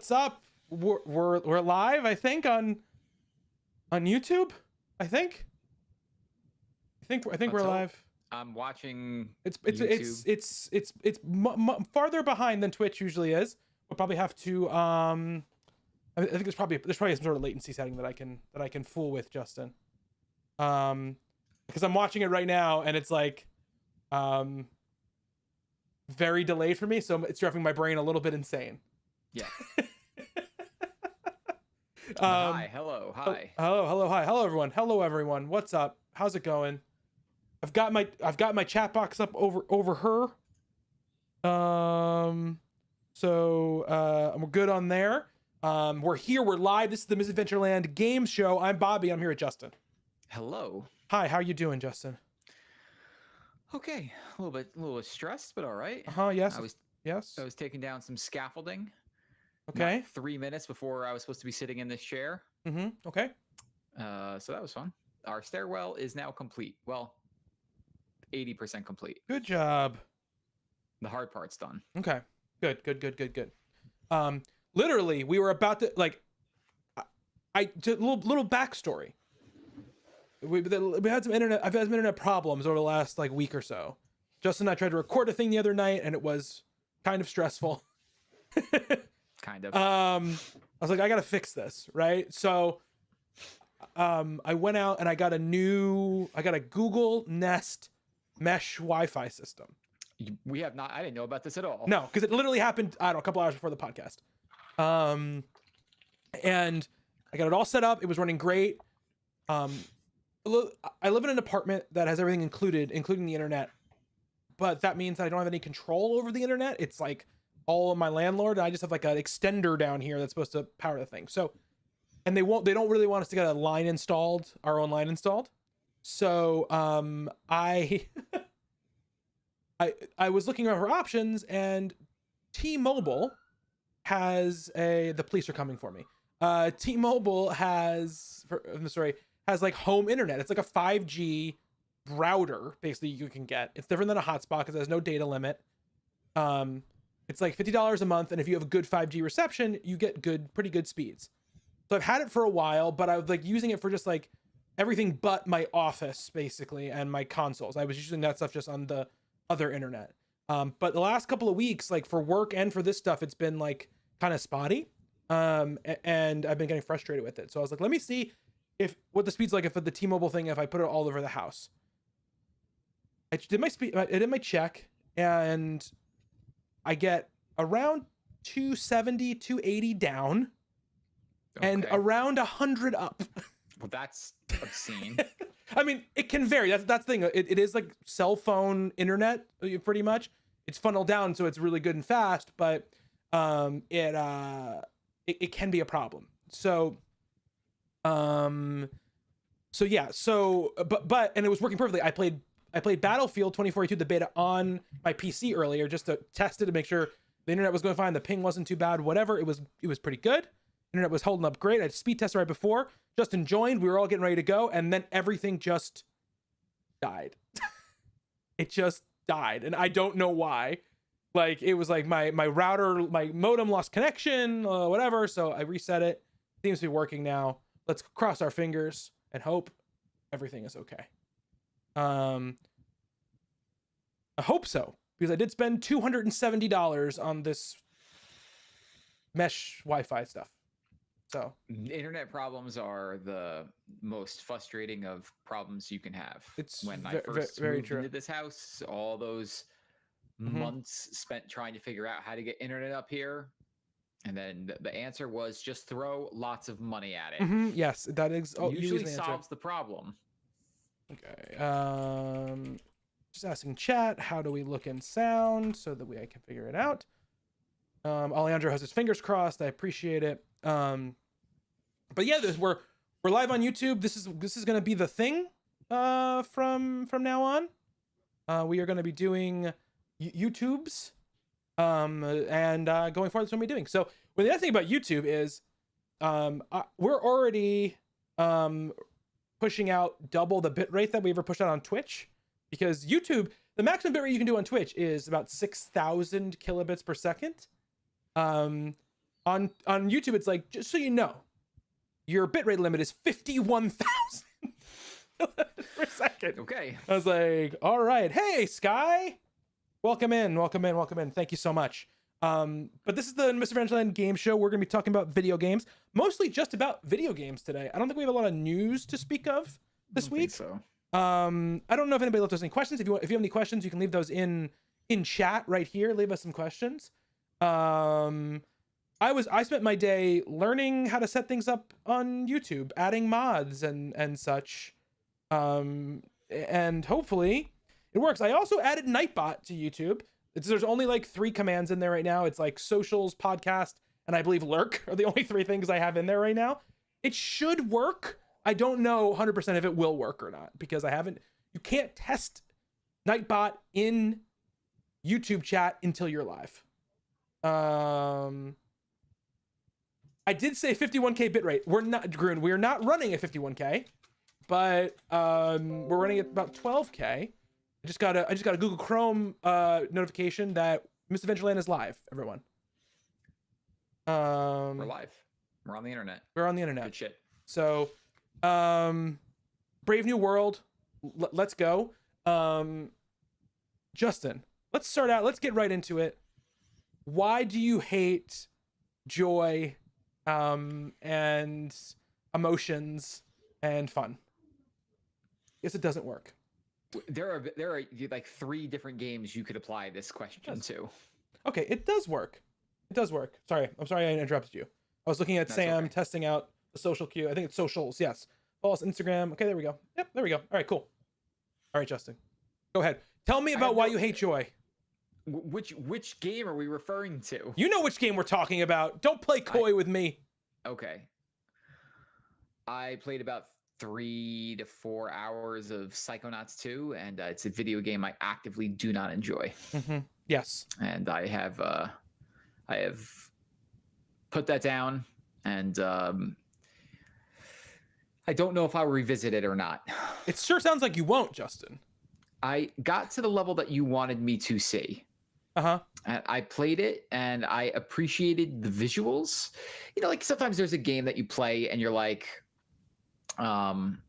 what's up? We're live, I think, on YouTube. I think we're live. I'm watching. It's farther behind than Twitch usually is. We'll probably have to I think there's probably some sort of latency setting that I can fool with, Justin. Because I'm watching it right now and it's like very delayed for me, so it's driving my brain a little bit insane. Yeah. Hi, hello, hi. Hello everyone. What's up? How's it going? I've got my chat box up over her. So we're good on there. We're here, we're live. This is the Misadventureland game show. I'm Bobby. I'm here with Justin. Hello. Hi, how you doing, Justin? Okay, a little bit stressed, but all right. Yes. I was taking down some scaffolding. Okay. Not 3 minutes before I was supposed to be sitting in this chair. Okay. So that was fun. Our stairwell is now complete. Well, 80% complete. Good job. The hard part's done. Okay. Good. Literally, we were about to little backstory. We had some internet. I've had some internet problems over the last week or so. Justin and I tried to record a thing the other night, and it was kind of stressful. Kind of. I was like, I gotta fix this, right? So, I went out and I got a Google Nest mesh Wi-Fi system. We have not. I didn't know about this at all. No, because it literally happened, I don't know, a couple hours before the podcast. And I got it all set up. It was running great. I live in an apartment that has everything included, including the internet. But that means that I don't have any control over the internet. It's like all of my landlord. And I just have like an extender down here that's supposed to power the thing. So, and they don't really want us to get our own line installed. So, I was looking over options, and T-Mobile has the police are coming for me. T-Mobile has like home internet. It's like a 5G router, basically, you can get. It's different than a hotspot because it has no data limit. It's like $50 a month, and if you have a good 5G reception, you get pretty good speeds. So I've had it for a while, but I was like using it for just like everything but my office, basically, and my consoles. I was using that stuff just on the other internet. But the last couple of weeks, like for work and for this stuff, it's been like kind of spotty. And I've been getting frustrated with it. So I was like, let me see what the speed's like if the T-Mobile thing, if I put it all over the house. I did my check, and I get around 270, 280 down, and around 100 up. Well, that's obscene. I mean, it can vary. That's the thing. It is like cell phone internet, pretty much. It's funneled down, so it's really good and fast, but it can be a problem. So and it was working perfectly. I played Battlefield 2042, the beta, on my PC earlier just to test it to make sure the internet was going fine, the ping wasn't too bad, whatever. It was pretty good. Internet was holding up great. I speed tested right before. Justin joined. We were all getting ready to go, and then everything just died. It just died, and I don't know why. Like, it was like my router, my modem lost connection, whatever. So I reset it. Seems to be working now. Let's cross our fingers and hope everything is okay. I hope so, because I did spend $270 on this mesh Wi-Fi stuff. So internet problems are the most frustrating of problems you can have. It's when I first moved into this house, all those months spent trying to figure out how to get internet up here, and then the answer was just throw lots of money at it. Yes, that is usually solves the problem. Okay. Just asking chat, how do we look in sound so that I can figure it out. Alejandro has his fingers crossed. I appreciate it. But yeah, we're live on YouTube. This is going to be the thing from now on. We are going to be doing YouTubes and going forward, that's what we're doing. So the other thing about YouTube is we're already pushing out double the bit rate that we ever pushed out on Twitch, because YouTube, the maximum bit rate you can do on Twitch is about 6,000 kilobits per second. On YouTube, it's like, just so you know, your bitrate limit is 51,000 per second. Okay. I was like, all right, hey Sky, welcome in. Thank you so much. But this is the Mr. Adventureland game show. We're gonna be talking about video games, mostly just about video games today. I don't think we have a lot of news to speak of this week. So I don't know if anybody left us any questions. If you have any questions, you can leave those in chat right here. Leave us some questions. I spent my day learning how to set things up on YouTube, adding mods and such. And hopefully it works. I also added Nightbot to YouTube. There's only like 3 commands in there right now. It's like socials, podcast, and I believe lurk are the only 3 things I have in there right now. It should work. I don't know 100% if it will work or not, because you can't test Nightbot in YouTube chat until you're live. I did say 51K bitrate. We're not running at 51K, but we're running at about 12K. I just got a Google Chrome notification that Mr. Adventureland is live, everyone. we're live. We're on the internet. We're on the internet. Good shit. So, Brave New World, let's go. Justin, let's start out. Let's get right into it. Why do you hate joy, and emotions and fun? Guess it doesn't work. There are like 3 different games you could apply this question to. Okay, it does work. It does work. Sorry, I'm sorry I interrupted you. I was looking at Sam testing out the social queue. I think it's socials. Yes, follow us Instagram. Okay, there we go. Yep, there we go. All right, cool. All right, Justin, go ahead. Tell me about why you hate joy. Which game are we referring to? You know which game we're talking about. Don't play coy with me. Okay. I played about 3 to 4 hours of Psychonauts 2, and it's a video game I actively do not enjoy. Mm-hmm. Yes. And I have put that down, and I don't know if I'll revisit it or not. It sure sounds like you won't, Justin. I got to the level that you wanted me to see. Uh-huh. And I played it and I appreciated the visuals. You know, like sometimes there's a game that you play and you're like, you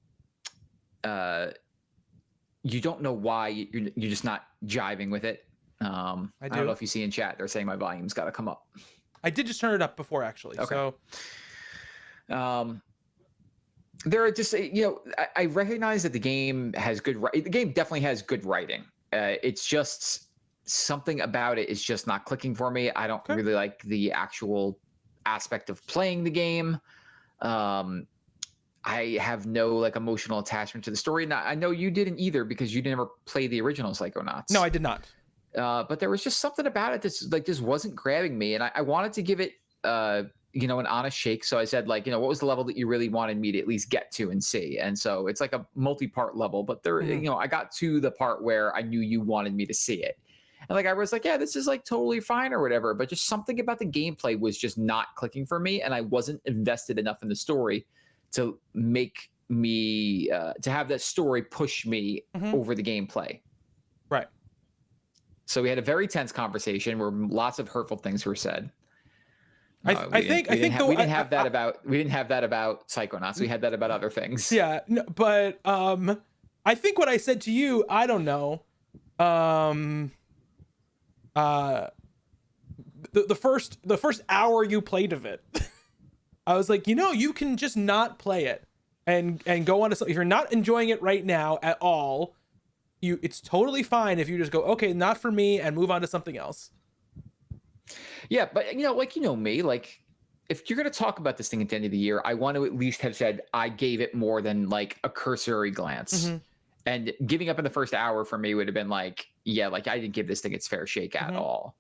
don't know why you're just not jiving with it. I don't know if you see in chat, they're saying my volume's got to come up. I did just turn it up before, actually. Okay. So, there are just, I recognize that the game has the game definitely has good writing. It's just something about it is just not clicking for me. I don't really like the actual aspect of playing the game. I have no like emotional attachment to the story. And I know you didn't either, because you never played the original Psychonauts. No, I did not. But there was just something about it that's like just wasn't grabbing me, and I wanted to give it an honest shake. So I said, like, what was the level that you really wanted me to at least get to and see? And so it's like a multi-part level, but there, I got to the part where I knew you wanted me to see it. And like, I was like, yeah, this is like totally fine or whatever, but just something about the gameplay was just not clicking for me. And I wasn't invested enough in the story to make me, to have that story push me over the gameplay. Right. So we had a very tense conversation where lots of hurtful things were said. I think we didn't have that about Psychonauts. We had that about other things. Yeah, no, but I think what I said to you, I don't know. The first hour you played of it, I was like, you can just not play it and go on to something. If you're not enjoying it right now at all, it's totally fine if you just go, okay, not for me, and move on to something else. Yeah, but me, like, if you're going to talk about this thing at the end of the year, I want to at least have said I gave it more than like a cursory glance. And giving up in the first hour for me would have been like, yeah, like I didn't give this thing its fair shake at all.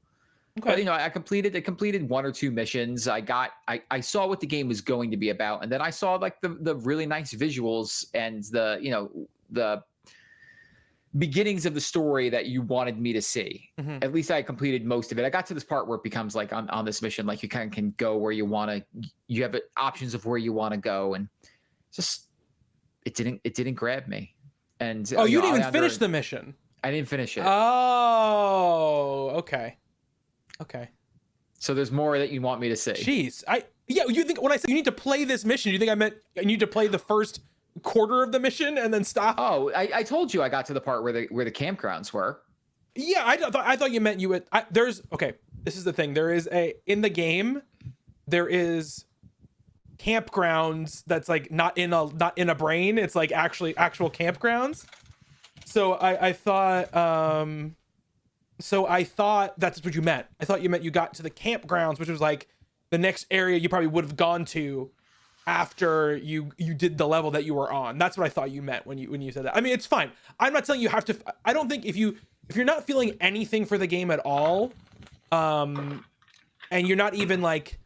Okay. But I completed 1 or 2 missions. I saw what the game was going to be about, and then I saw like the really nice visuals and the beginnings of the story that you wanted me to see. At least I completed most of it. I got to this part where it becomes like on this mission, like you kind of can go where you want to, you have options of where you want to go. And just, it didn't grab me. And you didn't even finish the mission. I didn't finish it. Oh, okay. So there's more that you want me to say. Jeez, you think when I said you need to play this mission, you think I meant I need to play the first quarter of the mission and then stop? Oh, I told you I got to the part where the campgrounds were. Yeah, I thought you meant you would. Okay. This is the thing. There is in the game, there is campgrounds that's like not in a brain. It's like actual campgrounds. So I thought that's what you meant. I thought you meant you got to the campgrounds, which was like the next area you probably would have gone to after you did the level that you were on. That's what I thought you meant when you said that. I mean, it's fine. I'm not telling you have to. I don't think if you're not feeling anything for the game at all, and you're not even like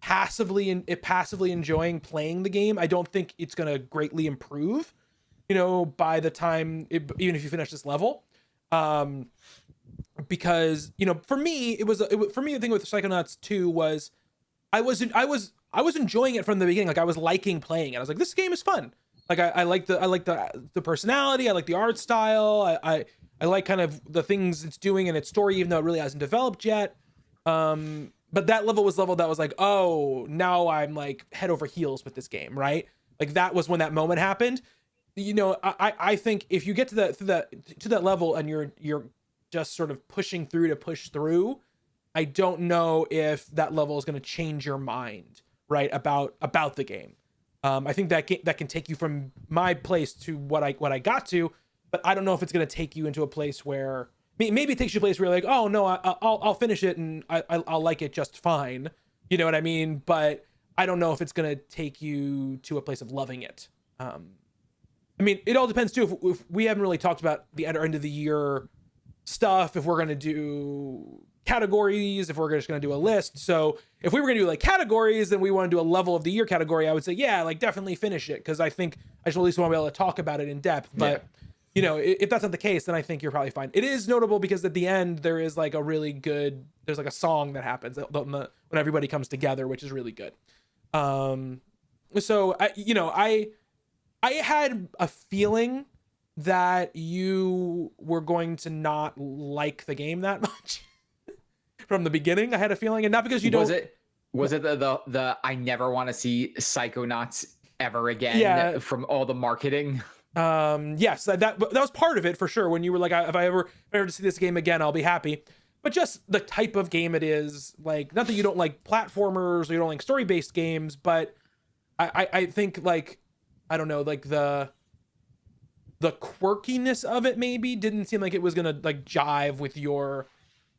passively enjoying playing the game, I don't think it's gonna greatly improve, by the time even if you finish this level, because for me for me the thing with Psychonauts 2 was I was enjoying it from the beginning. Like I was liking playing it. I was like, this game is fun. Like I like the personality. I like the art style. I like kind of the things it's doing in its story, even though it really hasn't developed yet. But that level was that was like, oh, now I'm like head over heels with this game, right? Like that was when that moment happened. I think if you get to that level and you're just sort of pushing through to push through, I don't know if that level is going to change your mind, right, about the game. I think that can take you from my place to what I got to, but I don't know if it's going to take you into a place where maybe it takes you a place where you're like, oh no, I'll finish it and I'll like it just fine. You know what I mean? But I don't know if it's going to take you to a place of loving it. I mean, it all depends too. If we haven't really talked about the end of the year stuff, if we're going to do categories, if we're just going to do a list. So if we were going to do like categories, then we want to do a level of the year category, I would say, yeah, like definitely finish it. Cause I think I just at least want to be able to talk about it in depth. But if that's not the case, then I think you're probably fine. It is notable because at the end there is like there's like a song that happens when everybody comes together, which is really good. So I had a feeling that you were going to not like the game that much from the beginning. I had a feeling, and not because you don't. Was it the I never want to see Psychonauts ever again from all the marketing? Yes, that was part of it for sure. When you were like, if I ever to see this game again, I'll be happy. But just the type of game it is, like, not that you don't like platformers or you don't like story-based games, but I think like, I don't know, like the quirkiness of it maybe didn't seem like it was gonna like jive with your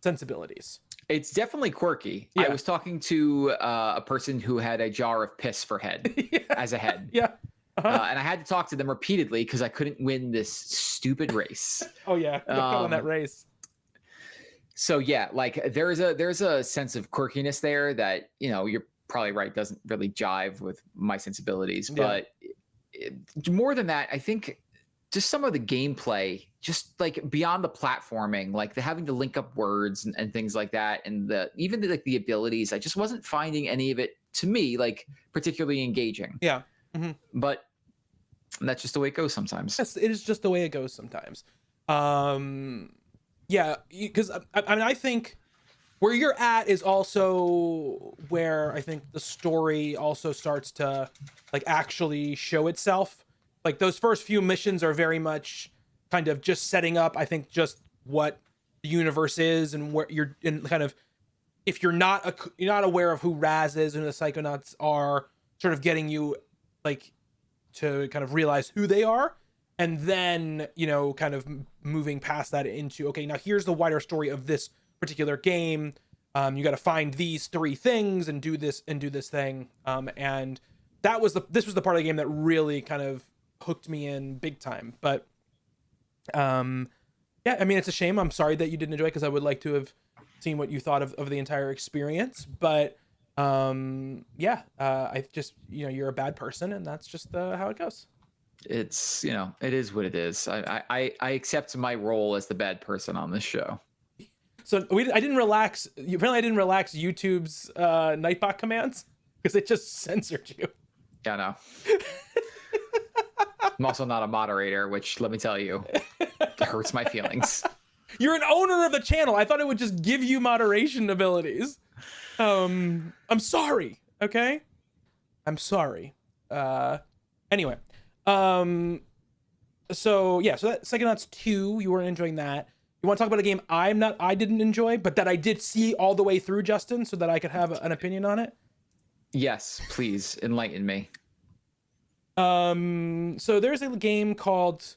sensibilities. It's definitely quirky. Yeah. I was talking to a person who had a jar of piss for head as a head. Yeah. And I had to talk to them repeatedly because I couldn't win this stupid race. Oh yeah, on that race. So yeah, like there's a sense of quirkiness there that, you're probably right, doesn't really jive with my sensibilities. But more than that, I think just some of the gameplay, just like beyond the platforming, like the having to link up words and things like that, and even the abilities, I just wasn't finding any of it to me like particularly engaging. Yeah. Mm-hmm. But that's just the way it goes sometimes. Yes, it is just the way it goes sometimes. Yeah, because I mean, I think where you're at is also where I think the story also starts to like actually show itself. Like those first few missions are very much kind of just setting up, I think, just what the universe is and where you're in kind of, if you're not aware of who Raz is and who the Psychonauts are, sort of getting you like to kind of realize who they are. And then, kind of moving past that into, okay, now here's the wider story of this particular game. You got to find these 3 things and do this thing. And this was the part of the game that really kind of hooked me in big time. But yeah, I mean, it's a shame. I'm sorry that you didn't enjoy it because I would like to have seen what you thought of the entire experience. But yeah, I just, you're a bad person, and that's just how it goes. It's, it is what it is. I accept my role as the bad person on this show. So I didn't relax. Apparently I didn't relax YouTube's Nightbot commands because it just censored you. Yeah, no. I'm also not a moderator, which, let me tell you, hurts my feelings. You're an owner of the channel. I thought it would just give you moderation abilities. I'm sorry. Okay, I'm sorry. Anyway, um, so yeah, so that Psychonauts 2, you weren't enjoying that. You want to talk about a game I didn't enjoy, but that I did see all the way through, Justin, so that I could have an opinion on it? Yes, please enlighten me. So there's a game called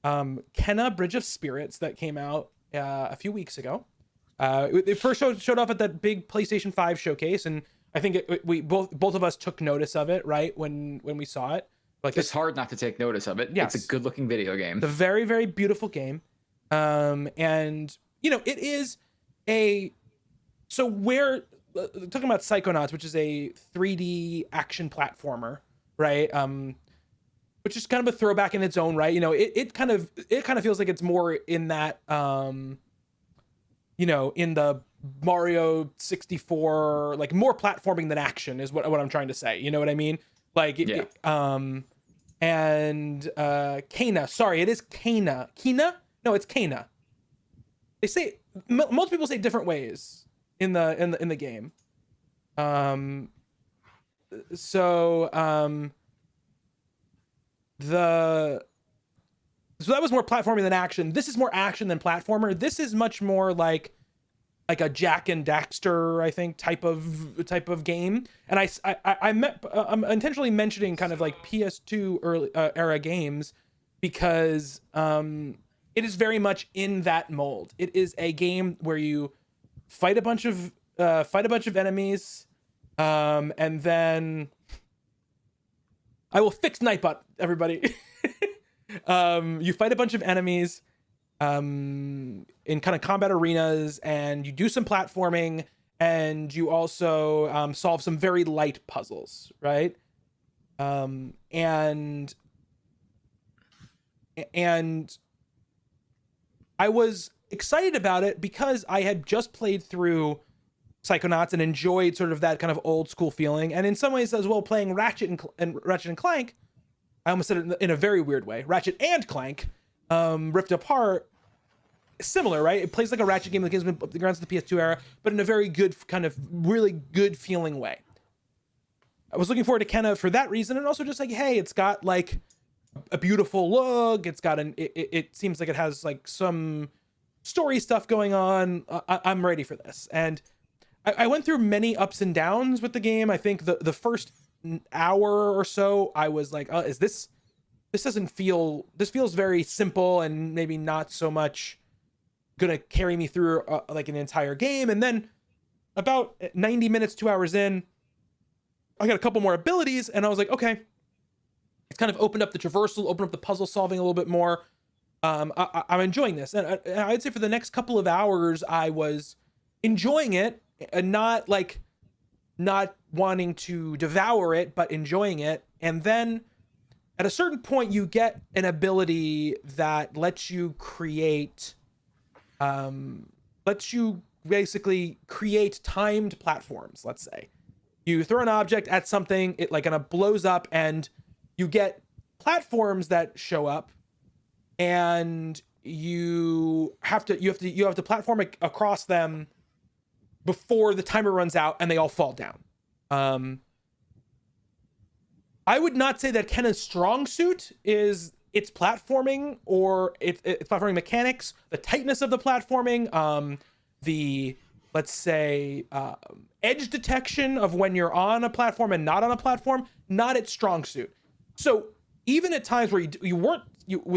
Kenna Bridge of Spirits that came out a few weeks ago. It first showed off at that big PlayStation 5 showcase, and I think we both of us took notice of it right when we saw it. Like, it's hard not to take notice of it. Yes. It's a good looking video game. It's a very, very beautiful game. And it is so we're talking about Psychonauts, which is a 3D action platformer, right? Which is kind of a throwback in its own right. It kind of feels like it's more in that in the Mario 64, like more platforming than action is what I'm trying to say. You know what I mean? Like, yeah. Kana. Sorry, it is Kana. Kina? No, it's Kana. They say most people say different ways in the game. So that was more platforming than action. This is more action than platformer. This is much more like a Jack and Daxter, I think, type of game. And I'm intentionally mentioning kind of like PS2 early era games because it is very much in that mold. It is a game where you fight a bunch of enemies, and then I will fix Nightbot, everybody. You fight a bunch of enemies in kind of combat arenas, and you do some platforming, and you also solve some very light puzzles, right? And I was excited about it because I had just played through Psychonauts and enjoyed sort of that kind of old school feeling, and in some ways as well playing Ratchet and Clank. I almost said it in a very weird way. Ratchet and Clank, Rift Apart, similar, right? It plays like a Ratchet game that gives the grounds of the PS2 era, but in a very good, kind of really good feeling way. I was looking forward to Kenna for that reason, and also just like, hey, it's got like a beautiful look. It's got it seems like it has like some story stuff going on. I'm ready for this, and I went through many ups and downs with the game. I think the first hour or so I was like, oh, this feels very simple and maybe not so much gonna carry me through like an entire game. And then about 90 minutes, 2 hours in, I got a couple more abilities, and I was like, okay, it's kind of opened up the traversal, opened up the puzzle solving a little bit more. I'm enjoying this, and I'd say for the next couple of hours I was enjoying it, and not wanting to devour it, but enjoying it. And then at a certain point you get an ability that lets you basically create timed platforms. Let's say you throw an object at something, it like kind of blows up, and you get platforms that show up, and you have to platform across them before the timer runs out and they all fall down. I would not say that Kenna's strong suit is its platforming or its platforming mechanics, the tightness of the platforming, the, let's say, edge detection of when you're on a platform and not on a platform, not its strong suit. So even at times where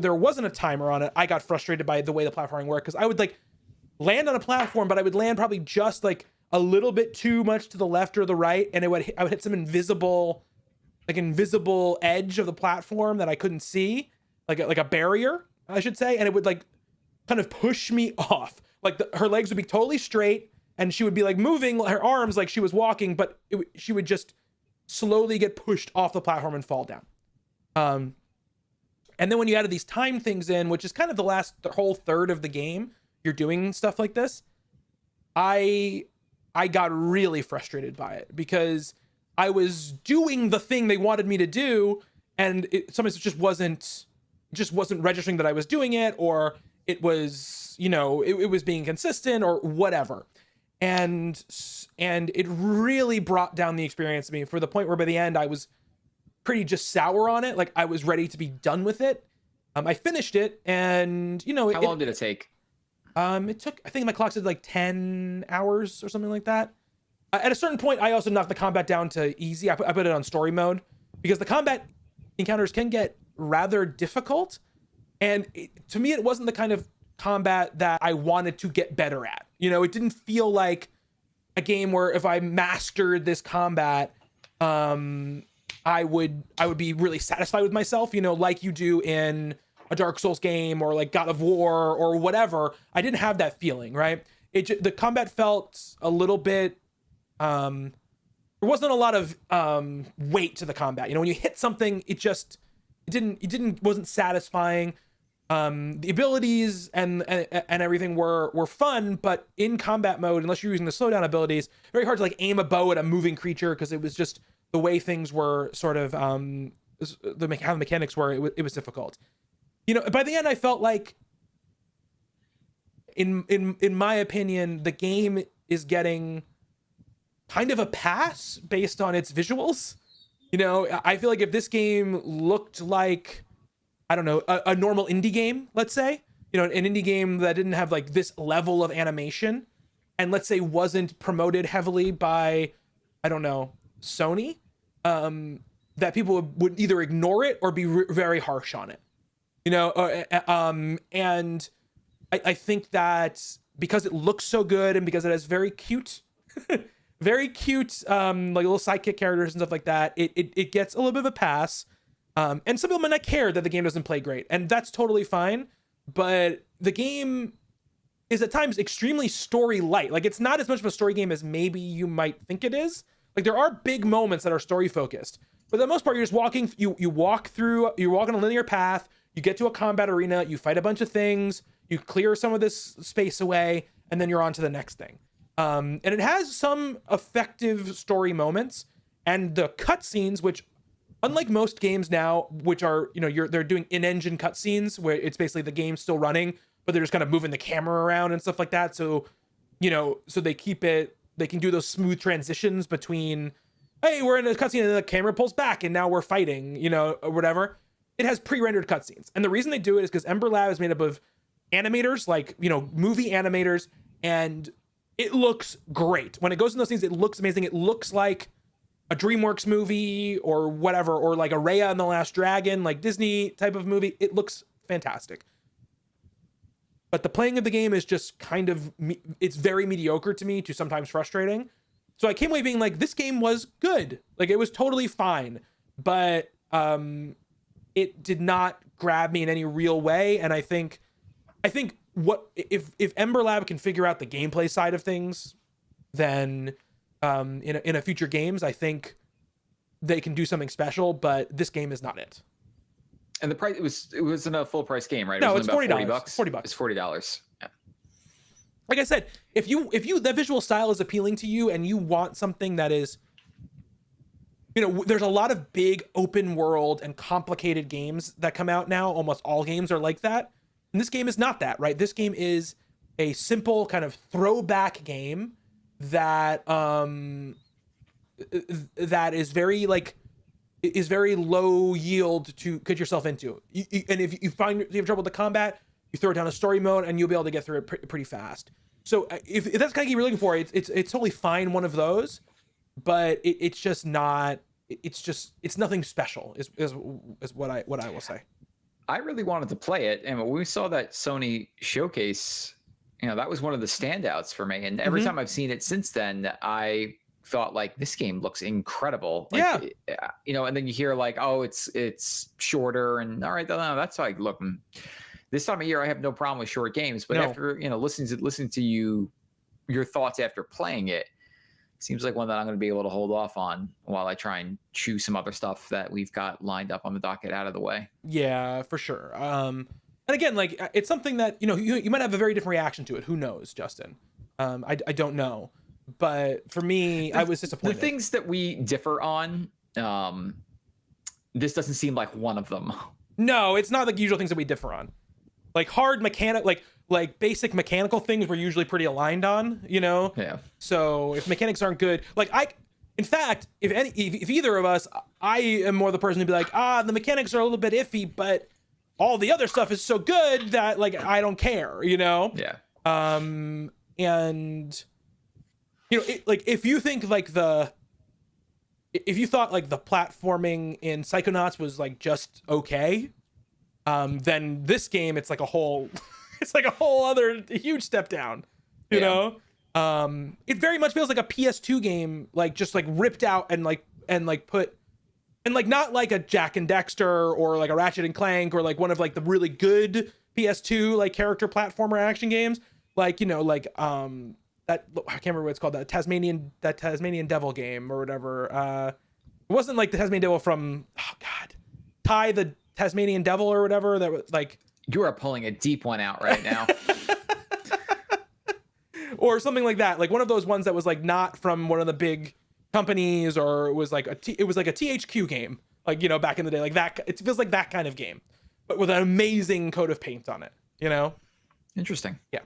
there wasn't a timer on it, I got frustrated by the way the platforming worked, because I would like land on a platform, but I would land probably just like a little bit too much to the left or the right, and I would hit some invisible edge of the platform that I couldn't see, like a barrier, I should say, and it would like kind of push me off. Like her legs would be totally straight, and she would be like moving her arms like she was walking, but she would just slowly get pushed off the platform and fall down. And then when you added these time things in, which is kind of the whole third of the game, you're doing stuff like this, I got really frustrated by it, because I was doing the thing they wanted me to do, and sometimes it just wasn't registering that I was doing it, or it was, it was being consistent or whatever. and it really brought down the experience to me, for the point where by the end I was pretty just sour on it. Like, I was ready to be done with it. I finished it, and How long did it take? It took, I think my clock said like 10 hours or something like that. At a certain point, I also knocked the combat down to easy. I put it on story mode, because the combat encounters can get rather difficult, and to me, it wasn't the kind of combat that I wanted to get better at. It didn't feel like a game where if I mastered this combat, I would be really satisfied with myself, like you do in a Dark Souls game or like God of War or whatever. I didn't have that feeling, right? The combat felt a little bit, there wasn't a lot of weight to the combat. When you hit something, it wasn't satisfying. The abilities and everything were fun, but in combat mode, unless you're using the slowdown abilities, very hard to like aim a bow at a moving creature, because it was just the way things were sort of how the mechanics were. It was difficult. By the end, I felt like, in my opinion, the game is getting kind of a pass based on its visuals. I feel like if this game looked like, I don't know, a normal indie game, let's say, an indie game that didn't have like this level of animation, and let's say wasn't promoted heavily by, I don't know, Sony, that people would either ignore it or be very harsh on it. And I think that because it looks so good, and because it has very cute, like little sidekick characters and stuff like that, it gets a little bit of a pass. And some people might not care that the game doesn't play great, and that's totally fine. But the game is at times extremely story light. Like, it's not as much of a story game as maybe you might think it is. Like, there are big moments that are story focused, but for the most part, you're just walking. You walk on a linear path. You get to a combat arena. You fight a bunch of things. You clear some of this space away, and then you're on to the next thing. And it has some effective story moments, and the cutscenes, which, unlike most games now, which are, they're doing in-engine cutscenes where it's basically the game still running, but they're just kind of moving the camera around and stuff like that. So, so they can do those smooth transitions between, hey, we're in a cutscene and then the camera pulls back and now we're fighting, or whatever. It has pre-rendered cutscenes. And the reason they do it is because Ember Lab is made up of animators, like, movie animators, and it looks great. When it goes in those scenes, it looks amazing. It looks like a DreamWorks movie or whatever, or like a Raya and the Last Dragon, like Disney type of movie. It looks fantastic. But the playing of the game is just kind of, it's very mediocre to me, to sometimes frustrating. So I came away being like, this game was good. Like, it was totally fine, but it did not grab me in any real way. And I think what if Ember Lab can figure out the gameplay side of things, then in a future games, I think they can do something special, but this game is not it. And the price, it wasn't a full price game, right? No, it it's was $40. $40. It's $40. Yeah. Like I said, if that visual style is appealing to you and you want something that is, there's a lot of big open world and complicated games that come out now. Almost all games are like that. And this game is not that, right? This game is a simple kind of throwback game that that is very low yield to get yourself into. And if you have trouble with the combat, you throw it down a story mode and you'll be able to get through it pretty fast. So if that's kind of game you're looking for, it's totally fine, one of those, but it's just not. It's nothing special. Is what I will say. I really wanted to play it, and when we saw that Sony showcase, that was one of the standouts for me. And every time I've seen it since then, I thought like, this game looks incredible. Like, yeah. And then you hear like, oh, it's shorter, and all right, no, that's like, look, this time of year I have no problem with short games, but after listening to your thoughts after playing it, seems like one that I'm going to be able to hold off on while I try and chew some other stuff that we've got lined up on the docket out of the way. Yeah, for sure. And again, like, it's something that, you might have a very different reaction to it. Who knows, Justin? I don't know. But for me, I was disappointed. The things that we differ on, this doesn't seem like one of them. No, it's not the usual things that we differ on. like hard mechanic, like basic mechanical things we're usually pretty aligned on, you know? Yeah. So if mechanics aren't good, like in fact, if either of us, I am more the person to be like, the mechanics are a little bit iffy, but all the other stuff is so good that like I don't care, you know? Yeah. And you know, like if you think like if you thought like the platforming in Psychonauts was like just okay, then this game it's like a whole it's like a whole other huge step down, you know? It very much feels like a PS2 game, like just like ripped out and put, and like not like a Jack and Dexter or like a Ratchet and Clank or like one of like the really good PS2 like character platformer action games, like, you know, like that, I can't remember what it's called, that Tasmanian Devil game or whatever. It wasn't like the Tasmanian Devil from, oh god, Ty the Tasmanian Devil or whatever, that was like, You are pulling a deep one out right now. or something like that, like one of those ones that was like not from one of the big companies, or it was like a THQ game, like, you know, back in the day, like that. It feels like that kind of game, but with an amazing coat of paint on it, you know? Interesting. Yeah.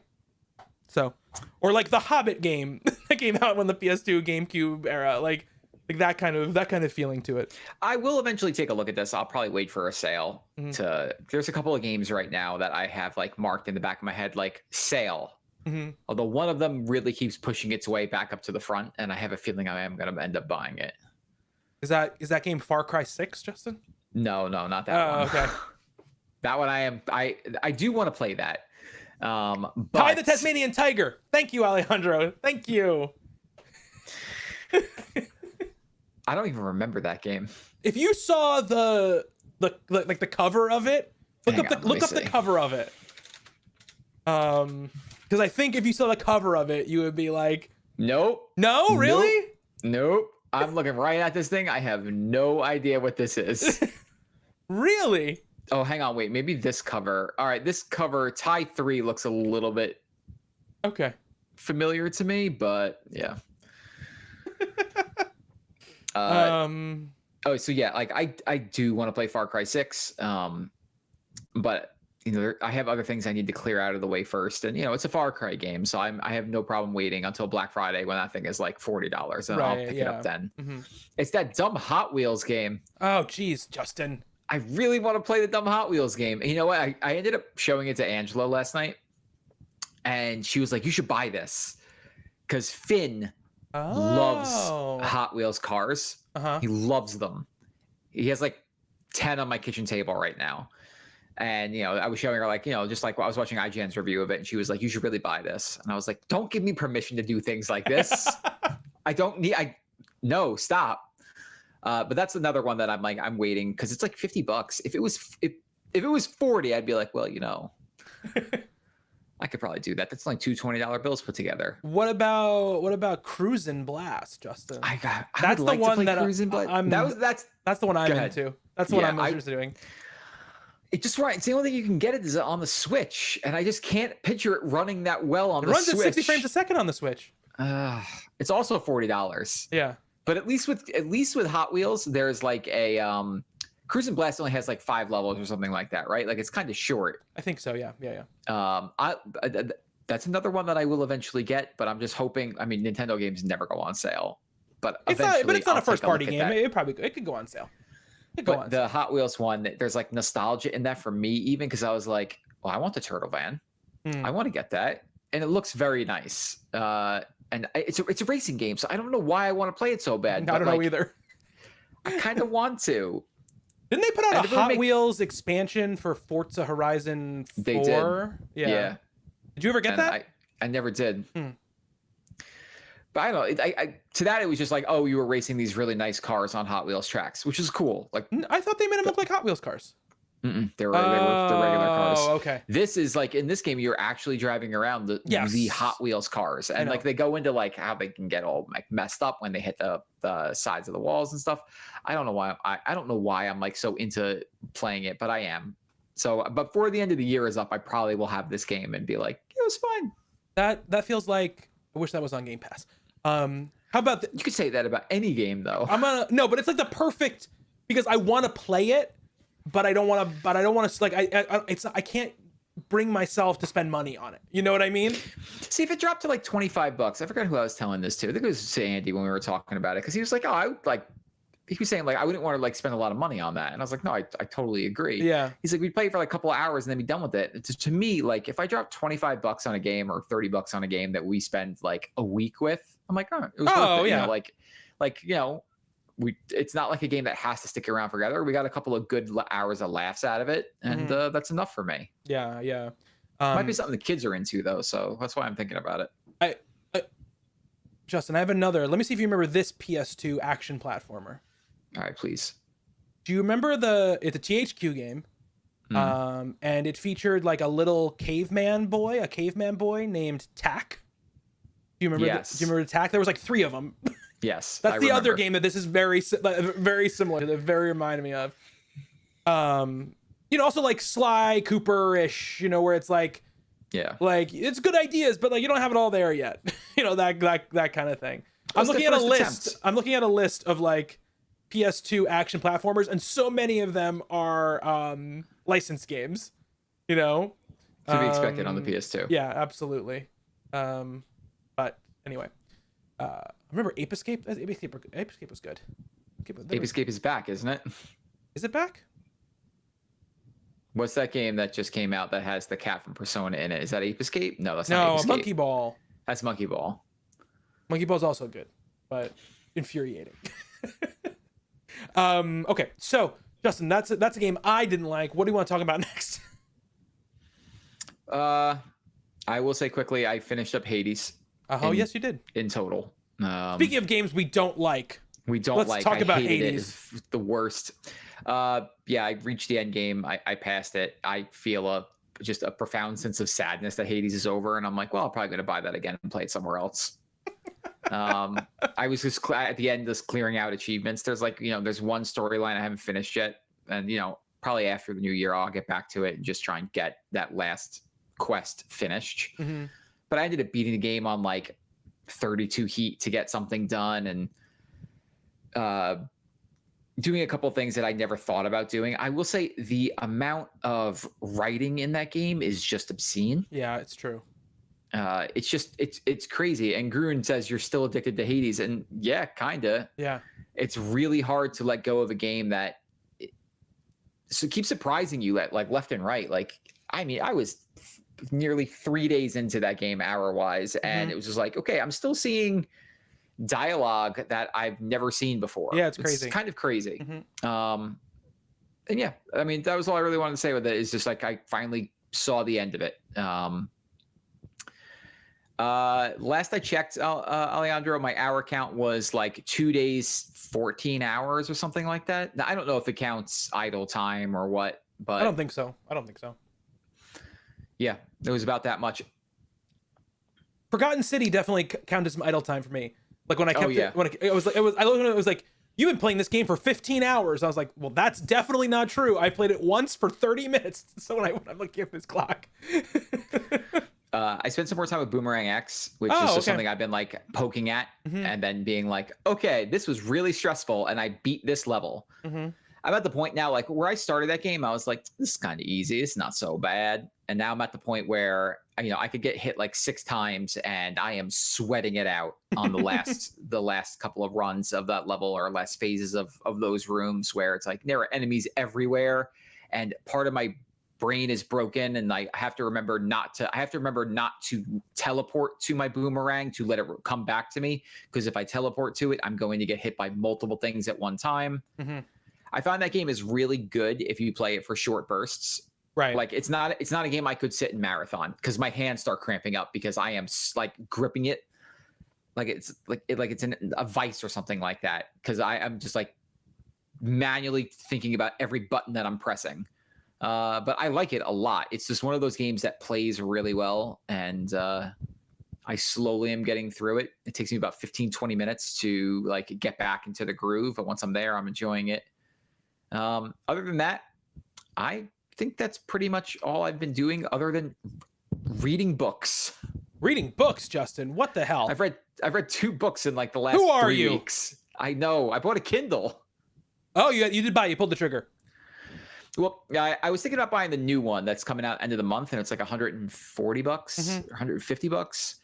So, or like the Hobbit game that came out when the PS2 GameCube era, like that kind of feeling to it. I will eventually take a look at this. I'll probably wait for a sale. There's a couple of games right now that I have like marked in the back of my head, like sale. Although one of them really keeps pushing its way back up to the front, and I have a feeling I am going to end up buying it. Is that game Far Cry 6, Justin? No, not that one. Okay. That one I do want to play that. But Ty the Tasmanian Tiger. Thank you, Alejandro. Thank you. I don't even remember that game. If you saw the cover of it, look up the cover of it. Because I think if you saw the cover of it, you would be like, nope. No, really? Nope. I'm looking right at this thing. I have no idea what this is. Really? Oh, hang on. Wait, maybe this cover. All right, this cover, Tie 3 looks a little bit familiar to me, but yeah. Oh, so yeah, like I do want to play Far Cry 6, but you know, I have other things I need to clear out of the way first, and you know, it's a Far Cry game, so I have no problem waiting until Black Friday when that thing is like $40, and I'll pick it up then. It's that dumb Hot Wheels game. Oh, geez, Justin. I really want to play the dumb Hot Wheels game. And you know what? I ended up showing it to Angela last night, and she was like, "You should buy this," because Finn loves Hot Wheels cars. He loves them. He has like 10 on my kitchen table right now. And, you know, I was showing her like, you know, just like I was watching IGN's review of it, and she was like, "You should really buy this." And I was like, "Don't give me permission to do things like this. No, stop." But that's another one that I'm waiting, because it's like $50. If it was 40, I'd be like, well, you know, I could probably do that. That's like two $20 bills put together. What about Cruisin' Blast, Justin? That's the one that I'm. That's the one I'm into. That's the one I'm interested in doing. It just right. It's the only thing you can get it is on the Switch, and I just can't picture it running that well on the Switch. It runs at 60 frames a second on the Switch. It's also $40. Yeah. But at least with Hot Wheels, there's like a Cruisin' Blast only has like 5 levels or something like that, right? Like it's kind of short. I think so. Yeah. That's another one that I will eventually get, but I'm just hoping. I mean, Nintendo games never go on sale, but it's not a first party game. It could go on sale. But the Hot Wheels one, there's like nostalgia in that for me, even because I was like, well, I want the Turtle Van. I want to get that, and it looks very nice. And it's a racing game, so I don't know why I want to play it so bad. I don't know either. I kind of want to. Didn't they put out a Hot Wheels expansion for Forza Horizon 4? They did. Yeah. Did you ever get that? I never did. But I don't know. To that, it was just like, oh, you were racing these really nice cars on Hot Wheels tracks, which is cool. Like, I thought they made them look like Hot Wheels cars. They were the regular cars. Oh, okay. This is like, in this game, you're actually driving around the Hot Wheels cars, and like they go into like how they can get all like messed up when they hit the sides of the walls and stuff. I don't know why. I don't know why I'm like so into playing it, but I am. So, but before the end of the year is up, I probably will have this game and be like, it was fine. That feels like, I wish that was on Game Pass. How about you could say that about any game though. But it's like the perfect, because I want to play it, but I don't want to like I can't bring myself to spend money on it. You know what I mean? See, if it dropped to like $25, I forgot who I was telling this to. I think it was Andy when we were talking about it, because he was like, "Oh, he was saying like I wouldn't want to like spend a lot of money on that," and I was like, "No, I totally agree." Yeah. He's like, "We'd play for like a couple of hours and then be done with it." It's just, to me, like if I drop $25 on a game or $30 on a game that we spend like a week with, I'm like, "Oh, it was worth it." Yeah. You know, like you know. It's not like a game that has to stick around forever. We got a couple of good hours of laughs out of it, and that's enough for me. Yeah. Might be something the kids are into though, so that's why I'm thinking about it. Justin, I have another. Let me see if you remember this PS2 action platformer. All right, please. Do you remember it's a THQ game? And it featured like a little caveman boy named Tack. Do you remember? Yes. Do you remember Tack? There was like 3 of them. Yes, That's the other game that this is very similar to. That very reminded me of. Also like Sly Cooper-ish. Where it's like, like it's good ideas, but like you don't have it all there yet. that kind of thing. I'm looking at a list. I'm looking at a list of like PS2 action platformers, and so many of them are licensed games. To be expected on the PS2. Yeah, absolutely. But anyway. Remember Ape Escape? Ape Escape was good. Ape Escape is back, isn't it? Is it back? What's that game that just came out that has the cat from Persona in it? Is that Ape Escape? No, that's not Ape Escape. Monkey Ball. That's Monkey Ball. Monkey Ball's also good, but infuriating. Okay, so Justin, that's a game I didn't like. What do you want to talk about next? I will say quickly, I finished up Hades. Yes, you did. In total. Speaking of games we don't like. Let's talk about Hades. It's the worst. I reached the end game. I passed it. I feel just a profound sense of sadness that Hades is over, and I'm like, well, I'm probably going to buy that again and play it somewhere else. I was just at the end, just clearing out achievements. There's there's one storyline I haven't finished yet, and probably after the new year I'll get back to it and just try and get that last quest finished. Mm-hmm. But I ended up beating the game on like 32 heat to get something done, and doing a couple things that I never thought about doing. I will say the amount of writing in that game is just obscene. Yeah, it's true. It's crazy. And Gruen says you're still addicted to Hades, and yeah, kinda. Yeah, it's really hard to let go of a game that keeps surprising you like left and right. Like, I mean, I was nearly 3 days into that game hour wise, and it was just like, okay, I'm still seeing dialogue that I've never seen before. Yeah, it's crazy. It's kind of crazy. And yeah, I mean, that was all I really wanted to say with it. Is just like I finally saw the end of it. Last I checked, Alejandro, my hour count was like 2 days, 14 hours or something like that. Now, I don't know if it counts idle time or what, but I don't think so. Yeah, it was about that much. Forgotten City definitely counted some idle time for me. Like when I kept I looked at it was like, you've been playing this game for 15 hours. I was like, well, that's definitely not true. I played it once for 30 minutes. So when I'm looking at this clock. I spent some more time with Boomerang X, which is just something I've been like poking at and then being like, okay, this was really stressful and I beat this level. I'm at the point now, like where I started that game, I was like, this is kind of easy. It's not so bad. And now I'm at the point where, I could get hit like 6 times and I am sweating it out on the last couple of runs of that level, or last phases of those rooms, where it's like there are enemies everywhere and part of my brain is broken, and I have to remember not to teleport to my boomerang to let it come back to me, because if I teleport to it, I'm going to get hit by multiple things at one time. I found that game is really good if you play it for short bursts. Right. Like it's not a game I could sit in marathon, because my hands start cramping up because I am like gripping it like it's a vice or something like that, because I'm just like manually thinking about every button that I'm pressing. But I like it a lot. It's just one of those games that plays really well, and I slowly am getting through it. It takes me about 15-20 minutes to like get back into the groove, but once I'm there, I'm enjoying it. Other than that, I think that's pretty much all I've been doing, other than reading books. Reading books, Justin? What the hell? I've read 2 books in like the last 3 weeks. I know. I bought a Kindle. Oh, you did buy. You pulled the trigger. Well, I was thinking about buying the new one that's coming out end of the month, and it's like $140 or $150.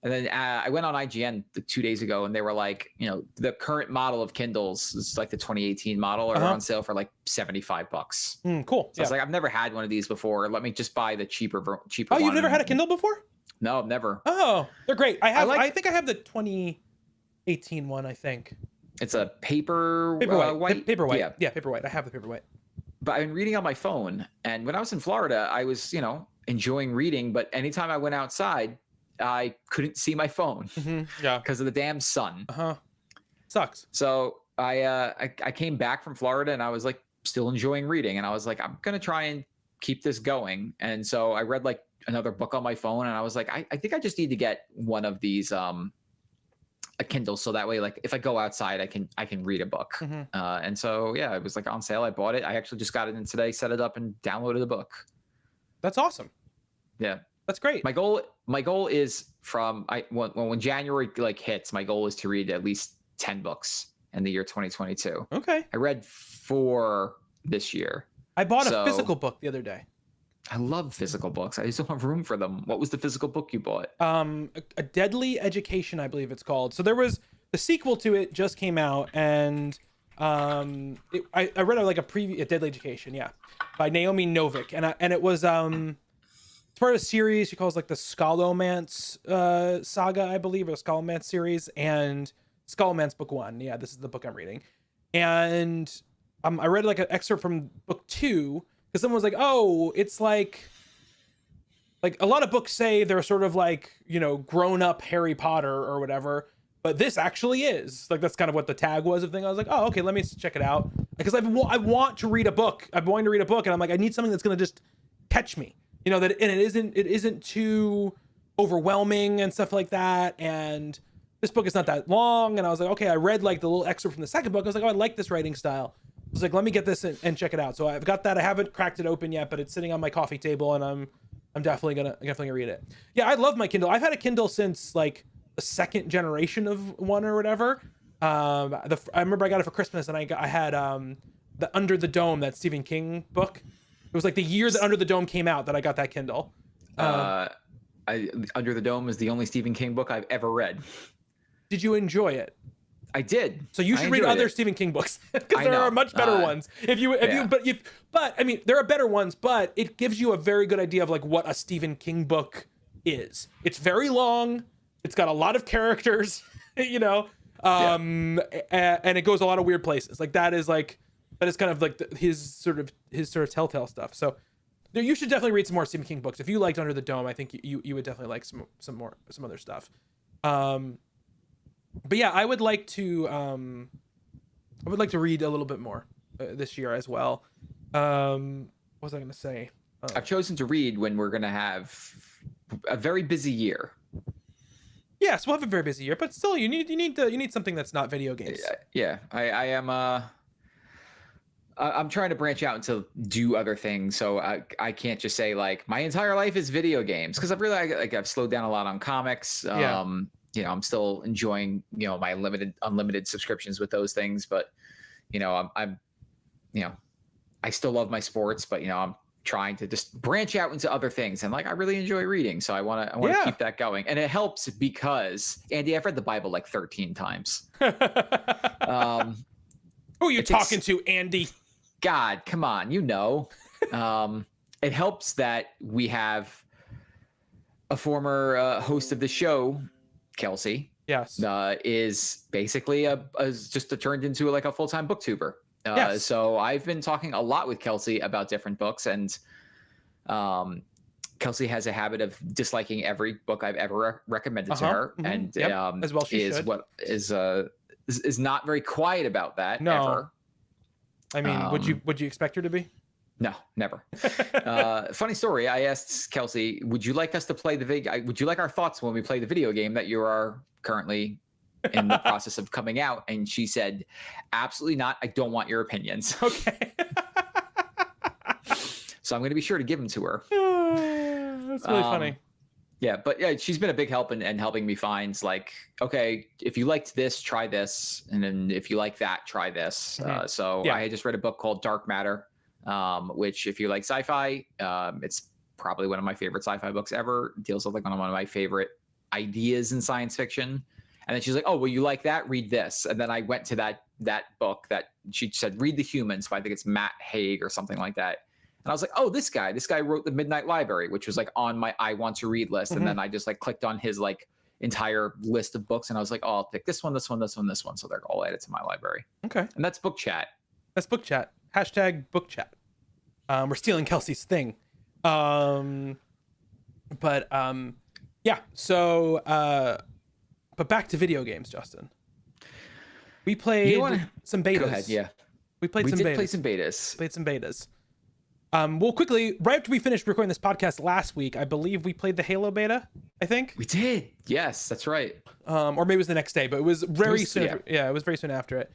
And then I went on IGN 2 days ago, and they were like, the current model of Kindles is like the 2018 model, are on sale for like $75. Cool. So I was like, I've never had one of these before. Let me just buy the cheaper one. Oh, you've never had a Kindle before? No, never. Oh, they're great. I think I have the 2018 one, I think. It's a Paperwhite. Paperwhite. Yeah, Paperwhite. I have the Paperwhite. But I've been reading on my phone. And when I was in Florida, I was, enjoying reading. But anytime I went outside, I couldn't see my phone because of the damn sun. Sucks. So I came back from Florida, and I was like still enjoying reading. And I was like, I'm going to try and keep this going. And so I read like another book on my phone, and I was like, I think I just need to get one of these a Kindle, so that way, like if I go outside, I can read a book. And so it was like on sale. I bought it. I actually just got it in today, set it up, and downloaded the book. That's awesome. Yeah, that's great. My goal is when January like hits, my goal is to read at least 10 books in the year 2022. Okay. I read 4 this year. I bought a physical book the other day. I love physical books. I just don't have room for them. What was the physical book you bought? A Deadly Education, I believe it's called. So there was the sequel to it just came out, and I read like a preview, a Deadly Education, by Naomi Novik, and it was it's part of a series she calls like the Scholomance saga, I believe, or the Scholomance series, and Scholomance book 1. Yeah, this is the book I'm reading, and I read like an excerpt from book 2. Because someone was like, oh, it's like a lot of books say they're sort of like, grown up Harry Potter or whatever, but this actually is like, that's kind of what the tag was of thing. I was like, oh, okay, let me check it out, because I want to read a book. I'm going to read a book, and I'm like, I need something that's going to just catch me, that, and it isn't too overwhelming and stuff like that. And this book is not that long. And I was like, okay, I read like the little excerpt from the second book. I was like, oh, I like this writing style. I was like, let me get this and check it out. So I've got that. I haven't cracked it open yet, but it's sitting on my coffee table, and I'm definitely gonna read it. Yeah, I love my Kindle. I've had a Kindle since like the second generation of one or whatever. I remember I got it for Christmas, and I had the Under the Dome, that Stephen King book. It was like the year that Under the Dome came out that I got that Kindle. Under the Dome is the only Stephen King book I've ever read. Did you enjoy it? I did. So you should read other Stephen King books, because there are much better ones. But I mean, there are better ones, but it gives you a very good idea of like what a Stephen King book is. It's very long. It's got a lot of characters, and it goes a lot of weird places. Like that is kind of like his sort of telltale stuff. So you should definitely read some more Stephen King books. If you liked Under the Dome, I think you would definitely like some other stuff. But yeah, I would like to read a little bit more this year as well. What was I going to say? I've chosen to read when we're going to have a very busy year. Yes, we'll have a very busy year, but still, you need something that's not video games. Yeah, I am. I'm trying to branch out and to do other things, so I can't just say like my entire life is video games, because I've slowed down a lot on comics. I'm still enjoying, my unlimited subscriptions with those things, but, I'm I still love my sports, but, I'm trying to just branch out into other things. And like, I really enjoy reading. So I want to keep that going. And it helps because, Andy, I've read the Bible like 13 times. Who are you talking to, Andy? God, come on. It helps that we have a former host of the show, Kelsey, yes, is basically turned into like a full-time booktuber. Yes. So I've been talking a lot with Kelsey about different books, and Kelsey has a habit of disliking every book I've ever recommended to her, and as well she should. Is not very quiet about that. No, ever. I mean, would you expect her to be? No, never. Funny story. I asked Kelsey, would you like us to play would you like our thoughts when we play the video game that you are currently in the process of coming out? And she said, absolutely not. I don't want your opinions. Okay. So I'm going to be sure to give them to her. That's really funny. Yeah, but yeah, she's been a big help in helping me find like, okay, if you liked this, try this. And then if you like that, try this. I had just read a book called Dark Matter which if you like sci-fi, it's probably one of my favorite sci-fi books ever. Deals with like one of my favorite ideas in science fiction. And then she's like, oh, well, you like that? Read this. And then I went to that book that she said, read The Humans, by I think it's Matt Haig or something like that. And I was like, oh, this guy wrote The Midnight Library, which was like on my I want to read list. And then I just like clicked on his like entire list of books. And I was like, oh, I'll pick this one, this one, this one, this one. So they're all added to my library. Okay. And that's book chat. That's book chat. Hashtag book chat. We're stealing Kelsey's thing. Yeah. So, but back to video games, Justin. We played some betas. Go ahead, yeah. We did play some betas. Played some betas. Well, quickly, right after we finished recording this podcast last week, I believe we played the Halo beta, I think. We did. Yes, that's right. Or maybe it was the next day, but it was very soon. Yeah, it was very soon after it.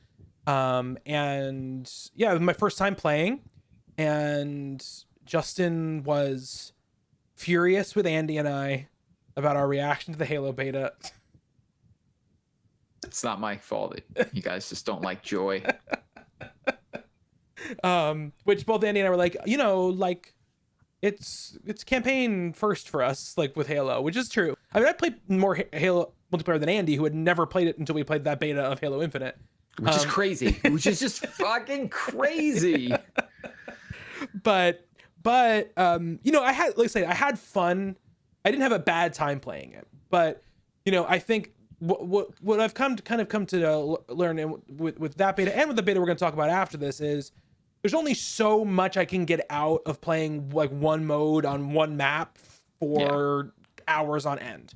And yeah, it was my first time playing. And Justin was furious with Andy and I about our reaction to the Halo beta. It's not my fault. You guys just don't like joy. Which both Andy and I were like, like it's campaign first for us, like with Halo, which is true. I mean, I played more Halo multiplayer than Andy, who had never played it until we played that beta of Halo Infinite. Which is crazy. Which is just fucking crazy. But I had fun. I didn't have a bad time playing it, but I think what I've come to learn with that beta and with the beta we're going to talk about after this is there's only so much I can get out of playing like one mode on one map for hours on end.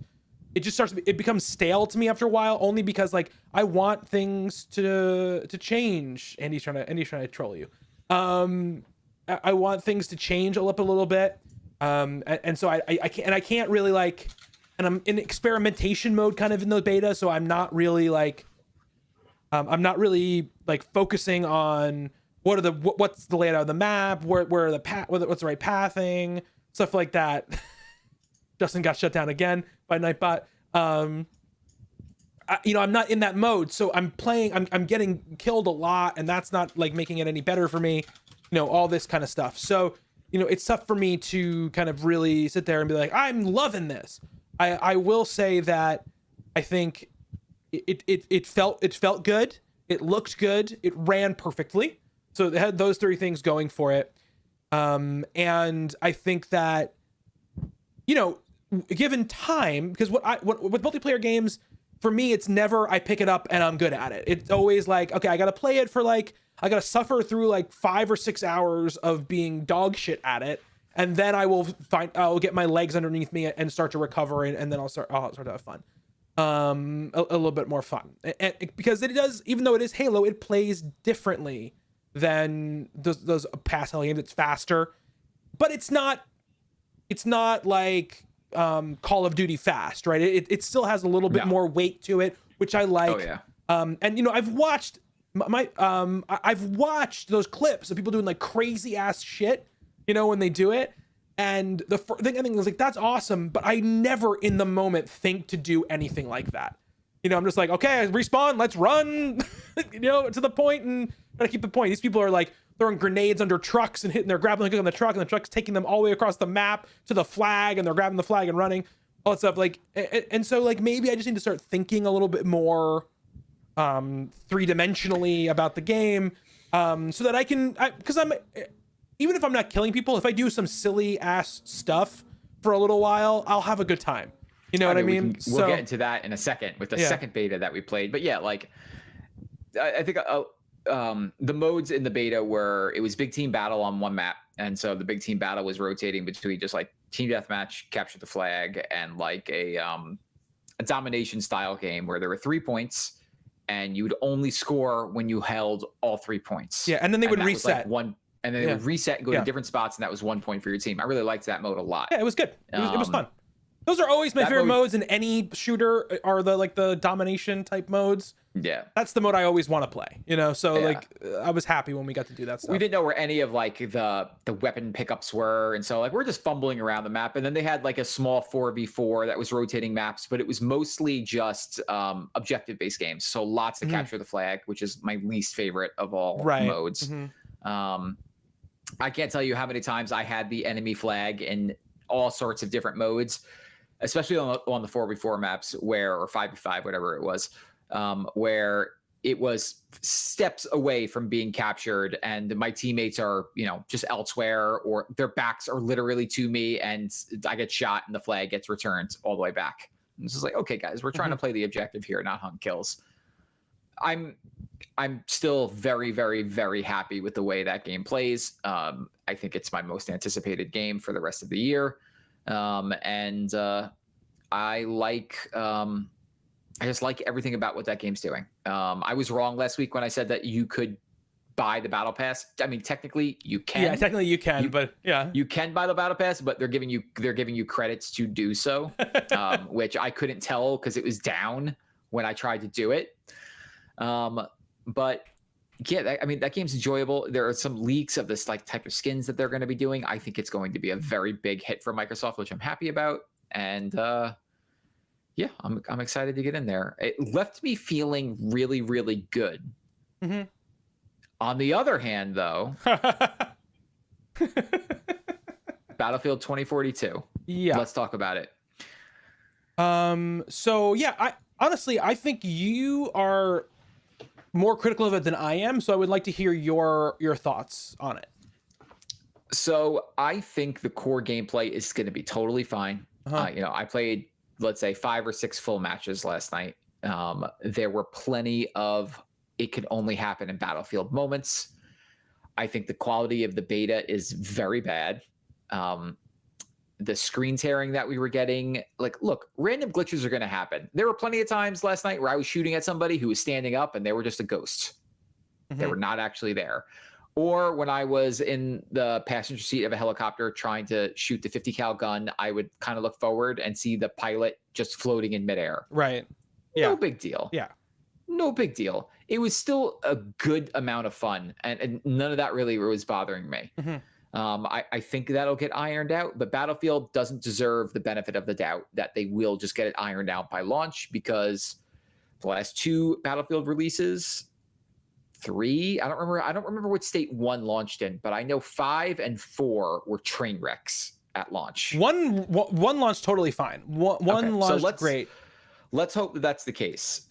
It just it becomes stale to me after a while, only because like I want things to change. Andy's trying to troll you. I want things to change up a little bit. And so I can't really like, and I'm in experimentation mode kind of in the beta. So I'm not really like focusing on what's the layout of the map, where the path, what's the right pathing, stuff like that. Justin got shut down again by Nightbot. I'm not in that mode. So I'm getting killed a lot, and that's not like making it any better for me, all this kind of stuff. So, it's tough for me to kind of really sit there and be like, I'm loving this. I will say that I think it felt good. It looked good. It ran perfectly. So it had those three things going for it. And I think that, given time, because what with multiplayer games, for me, it's never I pick it up and I'm good at it. It's always like, okay, I got to play it for like, I got to suffer through like 5 or 6 hours of being dog shit at it. And then I'll get my legs underneath me and start to recover. And then I'll start to have fun. A little bit more fun. And because it does, even though it is Halo, it plays differently than those past Halo games. It's faster, but it's not like Call of Duty fast, right? It still has a little bit more weight to it, which I like. Oh, yeah. And I've watched I've watched those clips of people doing like crazy ass shit, when they do it. And the thing I think is like, that's awesome, but I never in the moment think to do anything like that. I'm just like, okay, respawn, let's run, to the point and try to keep the point. These people are like throwing grenades under trucks and they're grabbing on the truck, and the truck's taking them all the way across the map to the flag, and they're grabbing the flag and running, all that stuff. Like, and so like maybe I just need to start thinking a little bit more three-dimensionally about the game, so that I can, because even if I'm not killing people, if I do some silly ass stuff for a little while, I'll have a good time. You know what I mean? We'll get into that in a second with the second beta that we played. But yeah, like I think the modes in the beta it was big team battle on one map. And so the big team battle was rotating between just like team deathmatch, capture the flag, and like a domination style game where there were 3 points and you would only score when you held all 3 points. Yeah, and then they would reset. And then they would reset and go to different spots, and that was 1 point for your team. I really liked that mode a lot. Yeah, it was good. It was fun. Those are always my favorite modes in any shooter, are the domination type modes. Yeah. That's the mode I always want to play, So like I was happy when we got to do that stuff. We didn't know where any of like the weapon pickups were. And so like we're just fumbling around the map. And then they had like a small 4v4 that was rotating maps, but it was mostly just objective based games. So lots of capture the flag, which is my least favorite of all modes. I can't tell you how many times I had the enemy flag in all sorts of different modes, especially on the 4v4 maps or 5v5, whatever it was, where it was steps away from being captured and my teammates are, just elsewhere, or their backs are literally to me and I get shot and the flag gets returned all the way back. And it's just like, okay, guys, we're trying to play the objective here, not hunt kills. I'm still very, very, very happy with the way that game plays. I think it's my most anticipated game for the rest of the year. I just like everything about what that game's doing. I was wrong last week when I said that you could buy the battle pass. I mean, technically you can. Yeah, technically you can, but yeah, you can buy the battle pass, but they're giving you credits to do so, which I couldn't tell because it was down when I tried to do it. But yeah, that game's enjoyable. There are some leaks of this type of skins that they're going to be doing. I think it's going to be a very big hit for Microsoft, which I'm happy about. And yeah, I'm excited to get in there. It left me feeling really, really good. Mm-hmm. On the other hand, though, Battlefield 2042. Yeah, let's talk about it. So yeah, I think you are more critical of it than I am, so I would like to hear your thoughts on it. So I think the core gameplay is going to be totally fine. I played, let's say, 5 or 6 full matches last night. There were plenty of it can only happen in Battlefield moments. I think the quality of the beta is very bad. The screen tearing that we were getting, look, random glitches are going to happen. There were plenty of times last night where I was shooting at somebody who was standing up and they were just a ghost. Mm-hmm. They were not actually there. Or when I was in the passenger seat of a helicopter trying to shoot the 50 cal gun, I would kind of look forward and see the pilot just floating in midair. Right. Yeah. No big deal. Yeah. No big deal. It was still a good amount of fun, and none of that really was bothering me. Mm-hmm. I think that'll get ironed out, but Battlefield doesn't deserve the benefit of the doubt that they will just get it ironed out by launch, because the last 2 Battlefield releases, 3, I don't remember what state 1 launched in, but I know 5 and 4 were train wrecks at launch. One launched totally fine. One launched great. Let's hope that's the case.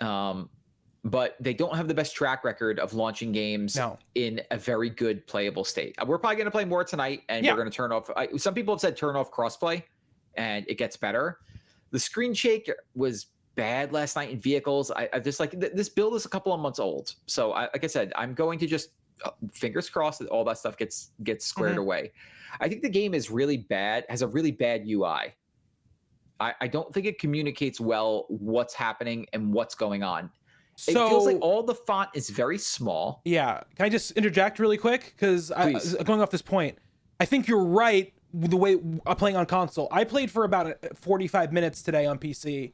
But they don't have the best track record of launching games in a very good playable state. We're probably going to play more tonight, and we're going to turn off. Some people have said turn off crossplay, and it gets better. The screen shake was bad last night in vehicles. I just this build is a couple of months old. So like I said, I'm going to just fingers crossed that all that stuff gets squared away. I think the game is really bad, has a really bad UI. I don't think it communicates well what's happening and what's going on. It feels like all the font is very small. Yeah. Can I just interject really quick? Because going off this point, I think you're right the way I'm playing on console. I played for about 45 minutes today on PC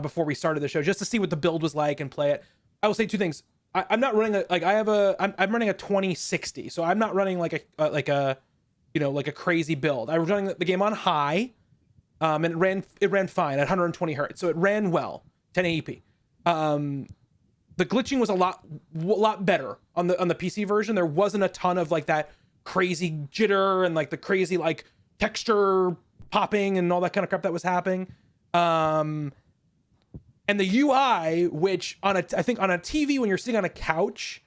before we started the show, just to see what the build was like and play it. I will say 2 things. I'm not running I'm running a 2060, so I'm not running like a crazy build. I was running the game on high, and it ran fine at 120 hertz, so it ran well, 1080p. The glitching was a lot better on the PC version. There wasn't a ton of that crazy jitter and the crazy texture popping and all that kind of crap that was happening. And the UI, which I think on a TV when you're sitting on a couch,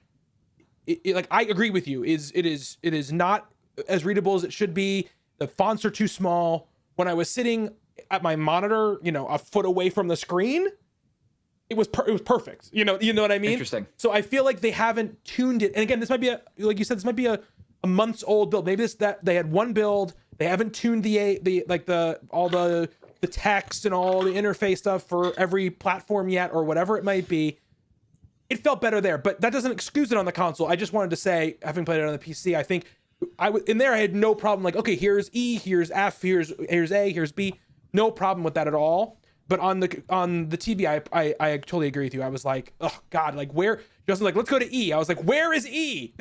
I agree with you, it is not as readable as it should be. The fonts are too small. When I was sitting at my monitor, a foot away from the screen, it was perfect. You know what I mean? Interesting. So I feel like they haven't tuned it. And again, this might be like you said, this might be a month's old build. Maybe that they had one build. They haven't tuned all the text and all the interface stuff for every platform yet, or whatever it might be. It felt better there, but that doesn't excuse it on the console. I just wanted to say, having played it on the PC, I think I had no problem. Okay, here's E, here's F, here's A, here's B. No problem with that at all. But on the TV, I totally agree with you. I was like, oh God, where? Justin's let's go to E. I was like, where is E?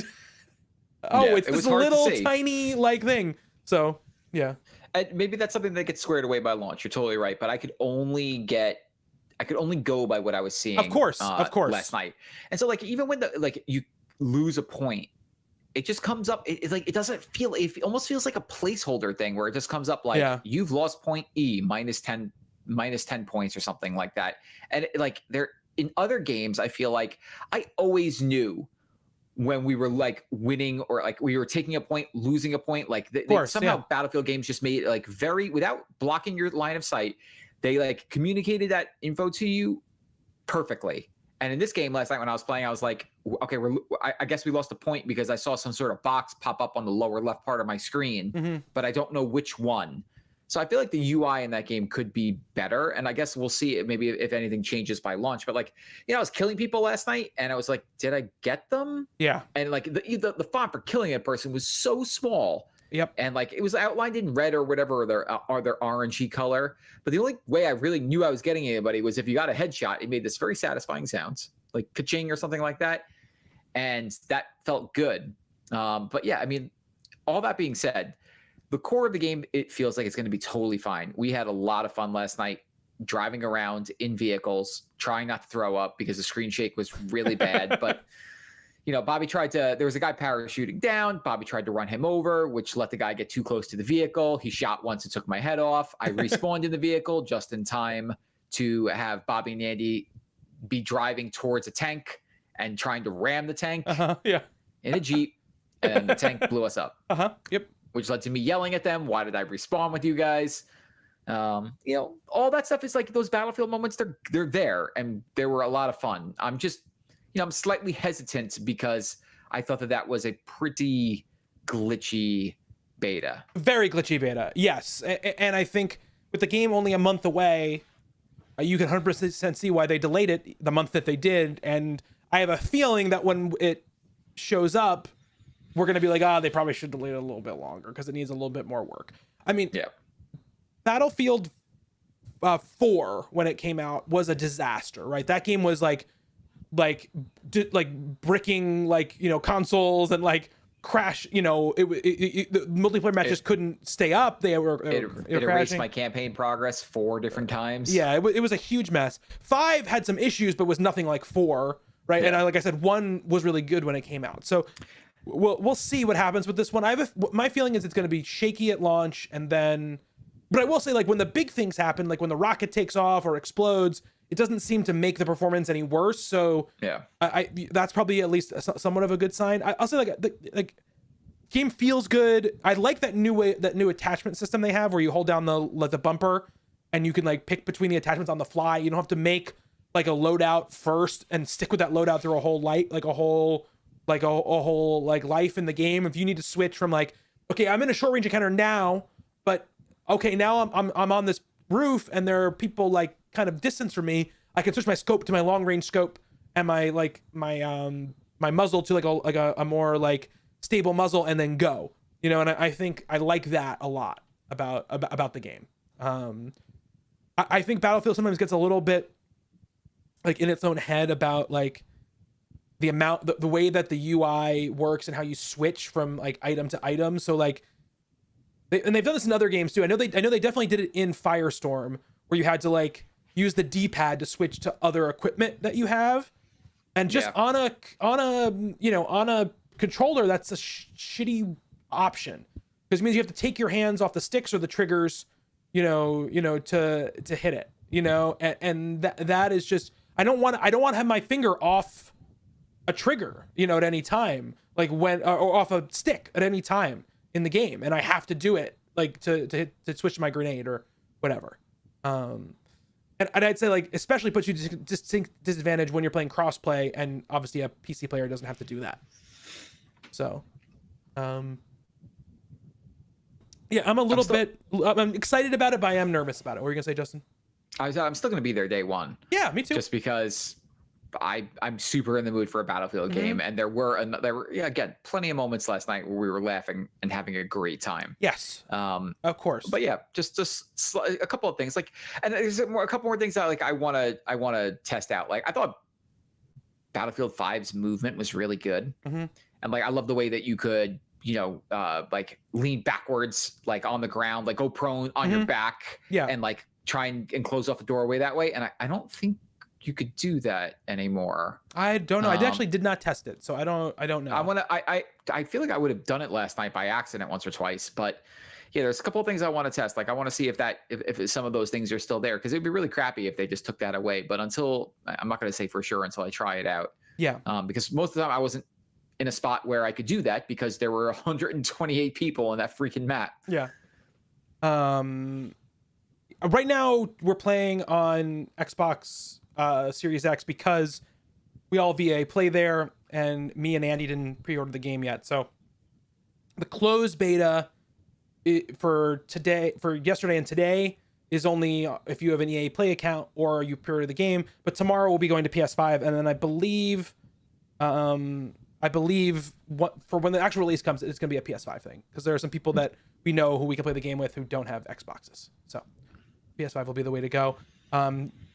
It's this little tiny thing. So yeah. And maybe that's something that gets squared away by launch. You're totally right. But I could only go by what I was seeing. Of course. Last night. And so even when you lose a point it just comes up. It's like, it doesn't feel, it almost feels like a placeholder thing where it just comes up like you've lost point E minus 10 points or something like that. And like there in other games, I feel like I always knew when we were like winning or like we were taking a point, losing a point, like somehow Battlefield games just made it like very, without blocking your line of sight, they like communicated that info to you perfectly. And in this game last night when I was playing, I was like, okay, I guess we lost a point because I saw some sort of box pop up on the lower left part of my screen, but I don't know which one. So I feel like the UI in that game could be better. And I guess we'll see it maybe if anything changes by launch. But like, I was killing people last night and I was like, did I get them? Yeah. And like the font for killing a person was so small. Yep. And like it was outlined in red or whatever, or their orangey color. But the only way I really knew I was getting anybody was if you got a headshot, it made this very satisfying sounds, like ka-ching or something like that. And that felt good. But yeah, I mean, all that being said, the core of the game, it feels like it's going to be totally fine. We had a lot of fun last night driving around in vehicles, trying not to throw up because the screen shake was really bad. But, Bobby there was a guy parachuting down. Bobby tried to run him over, which let the guy get too close to the vehicle. He shot once and took my head off. I respawned in the vehicle just in time to have Bobby and Andy be driving towards a tank and trying to ram the tank in a Jeep. And the tank blew us up. Yep. Which led to me yelling at them. Why did I respawn with you guys? All that stuff is like those Battlefield moments. They're there, and they were a lot of fun. I'm just, I'm slightly hesitant because I thought that was a pretty glitchy beta. Very glitchy beta, yes. And I think with the game only a month away, you can 100% see why they delayed it the month that they did. And I have a feeling that when it shows up, we're going to be like, they probably should delay it a little bit longer because it needs a little bit more work. I mean, Battlefield 4, when it came out, was a disaster, right? That game was like bricking, consoles and like crash, the multiplayer matches couldn't stay up. They were it erased my campaign progress 4 different times. Yeah, it was a huge mess. 5 had some issues, but was nothing like 4, right? And like I said, 1 was really good when it came out. So we'll see what happens with this one. My feeling is it's going to be shaky at launch, and then, but I will say, like when the big things happen, like when the rocket takes off or explodes, it doesn't seem to make the performance any worse. So I that's probably at least somewhat of a good sign. I'll say like game feels good. I like that new attachment system they have where you hold down the bumper and you can like pick between the attachments on the fly. You don't have to make like a loadout first and stick with that loadout through a whole life in the game. If you need to switch from like, okay, I'm in a short range encounter now, but okay, now I'm on this roof and there are people like kind of distance from me, I can switch my scope to my long range scope and my muzzle to like a more like stable muzzle and then go, and I think I like that a lot about the game. I think Battlefield sometimes gets a little bit like in its own head about like the way that the UI works and how you switch from like item to item. So like, they've done this in other games too. I know they definitely did it in Firestorm where you had to like use the D-pad to switch to other equipment that you have, and just on a controller that's a shitty option because it means you have to take your hands off the sticks or the triggers, to hit it, and that is just I don't want to have my finger off a trigger, at any time, like when or off a stick at any time in the game, and I have to do it like to switch to my grenade or whatever. And I'd say like especially puts you distinct disadvantage when you're playing crossplay, and obviously a PC player doesn't have to do that. So, I'm I'm excited about it, but I am nervous about it. What were you gonna say, Justin? I'm still gonna be there day one. Yeah, me too. Just because I'm super in the mood for a Battlefield game, and there were again plenty of moments last night where we were laughing and having a great time. Yes, of course. But yeah, just a couple of things and there's a couple more things that like I want to test out. Like I thought Battlefield 5's movement was really good, and like I love the way that you could like lean backwards like on the ground, like go prone on your back, and like try and close off a doorway that way. And I don't think do that anymore. I don't know. I actually did not test it, so I don't know. I feel like I would have done it last night by accident once or twice, but yeah, there's a couple of things I want to test. Like I want to see if some of those things are still there, because it'd be really crappy if they just took that away. But I'm not going to say for sure until I try it out. Yeah. Because most of the time I wasn't in a spot where I could do that because there were 128 people in that freaking map. Yeah. Right now we're playing on Xbox Series X because we all VA play there, and me and Andy didn't pre-order the game yet. So the closed beta for yesterday and today is only if you have an EA Play account or you pre-order the game. But tomorrow we'll be going to PS5, and then I believe for when the actual release comes, it's going to be a PS5 thing, because there are some people that we know who we can play the game with who don't have Xboxes. So PS5 will be the way to go.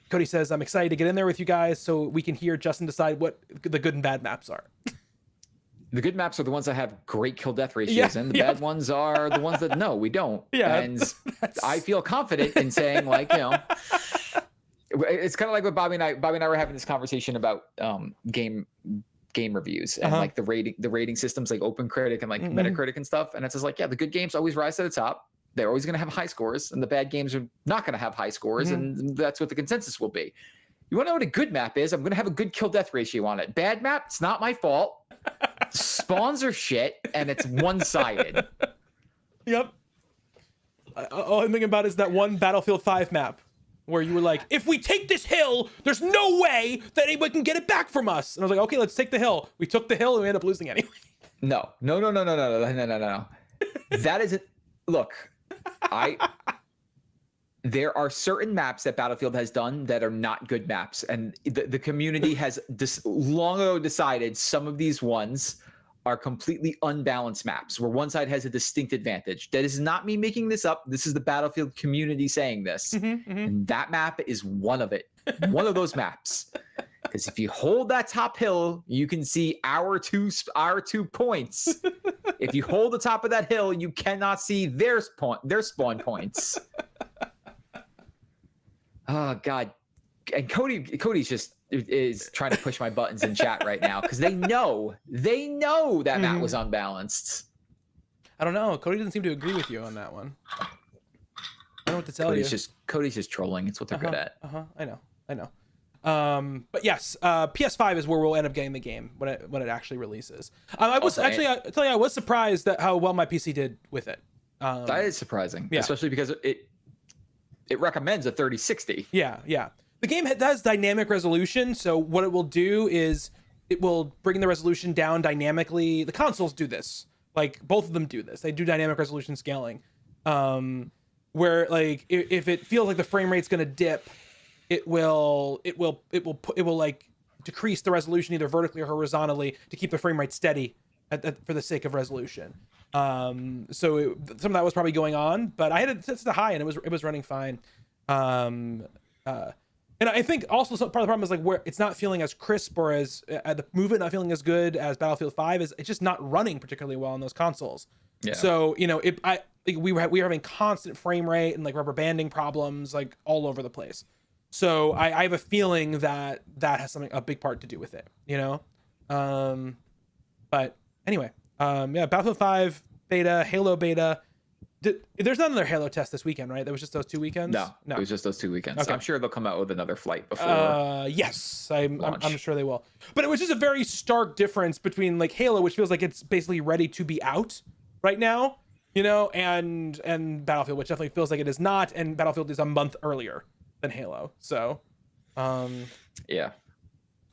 Cody says, I'm excited to get in there with you guys so we can hear Justin decide what the good and bad maps are. The good maps are the ones that have great kill death ratios, and the bad ones are the ones that no, we don't. Yeah, and I feel confident in saying, like, it's kind of like what Bobby and I were having this conversation about game reviews and like the rating systems, like OpenCritic and like Metacritic and stuff. And it's just like, yeah, the good games always rise to the top. They're always going to have high scores, and the bad games are not going to have high scores, and that's what the consensus will be. You want to know what a good map is? I'm going to have a good kill death ratio on it. Bad map, it's not my fault. Spawns are shit, and it's one-sided. Yep. All I'm thinking about is that one Battlefield 5 map where you were like, if we take this hill, there's no way that anybody can get it back from us. And I was like, okay, let's take the hill. We took the hill, and we ended up losing anyway. No. That isn't. Look, there are certain maps that Battlefield has done that are not good maps, and the community has long ago decided some of these ones are completely unbalanced maps where one side has a distinct advantage. That is not me making this up. This is the Battlefield community saying this. And that map is one of those maps. Because if you hold that top hill, you can see our two points. If you hold the top of that hill, you cannot see their spawn points. Oh God. And Cody's just is trying to push my buttons in chat right now because they know that map was unbalanced. I don't know. Cody doesn't seem to agree with you on that one. I don't know what to tell you. Cody's just trolling. It's what they're good at. I know. But yes, PS5 is where we'll end up getting the game when it actually releases. I was I was surprised at how well my PC did with it. That is surprising, especially because it recommends a 3060. Yeah. The game has dynamic resolution, so what it will do is it will bring the resolution down dynamically. The consoles do this. Like, both of them do this. They do dynamic resolution scaling. Where, like, if it feels like the frame rate's going to dip, it will like decrease the resolution either vertically or horizontally to keep the frame rate steady for the sake of resolution. So some of that was probably going on, but I had it set to high and it was running fine. And I think also part of the problem is like where it's not feeling as crisp or as the movement not feeling as good as Battlefield 5 is. It's just not running particularly well on those consoles. Yeah. So we were having constant frame rate and like rubber banding problems like all over the place. So I have a feeling that has a big part to do with it, but anyway, Battlefield 5 beta, Halo beta. There's not another Halo test this weekend, right? That was just those 2 weekends? No, it was just those 2 weekends. Okay. I'm sure they'll come out with another flight before. Yes, I'm sure they will. But it was just a very stark difference between like Halo, which feels like it's basically ready to be out right now, and Battlefield, which definitely feels like it is not, and Battlefield is a month earlier than Halo. So, yeah,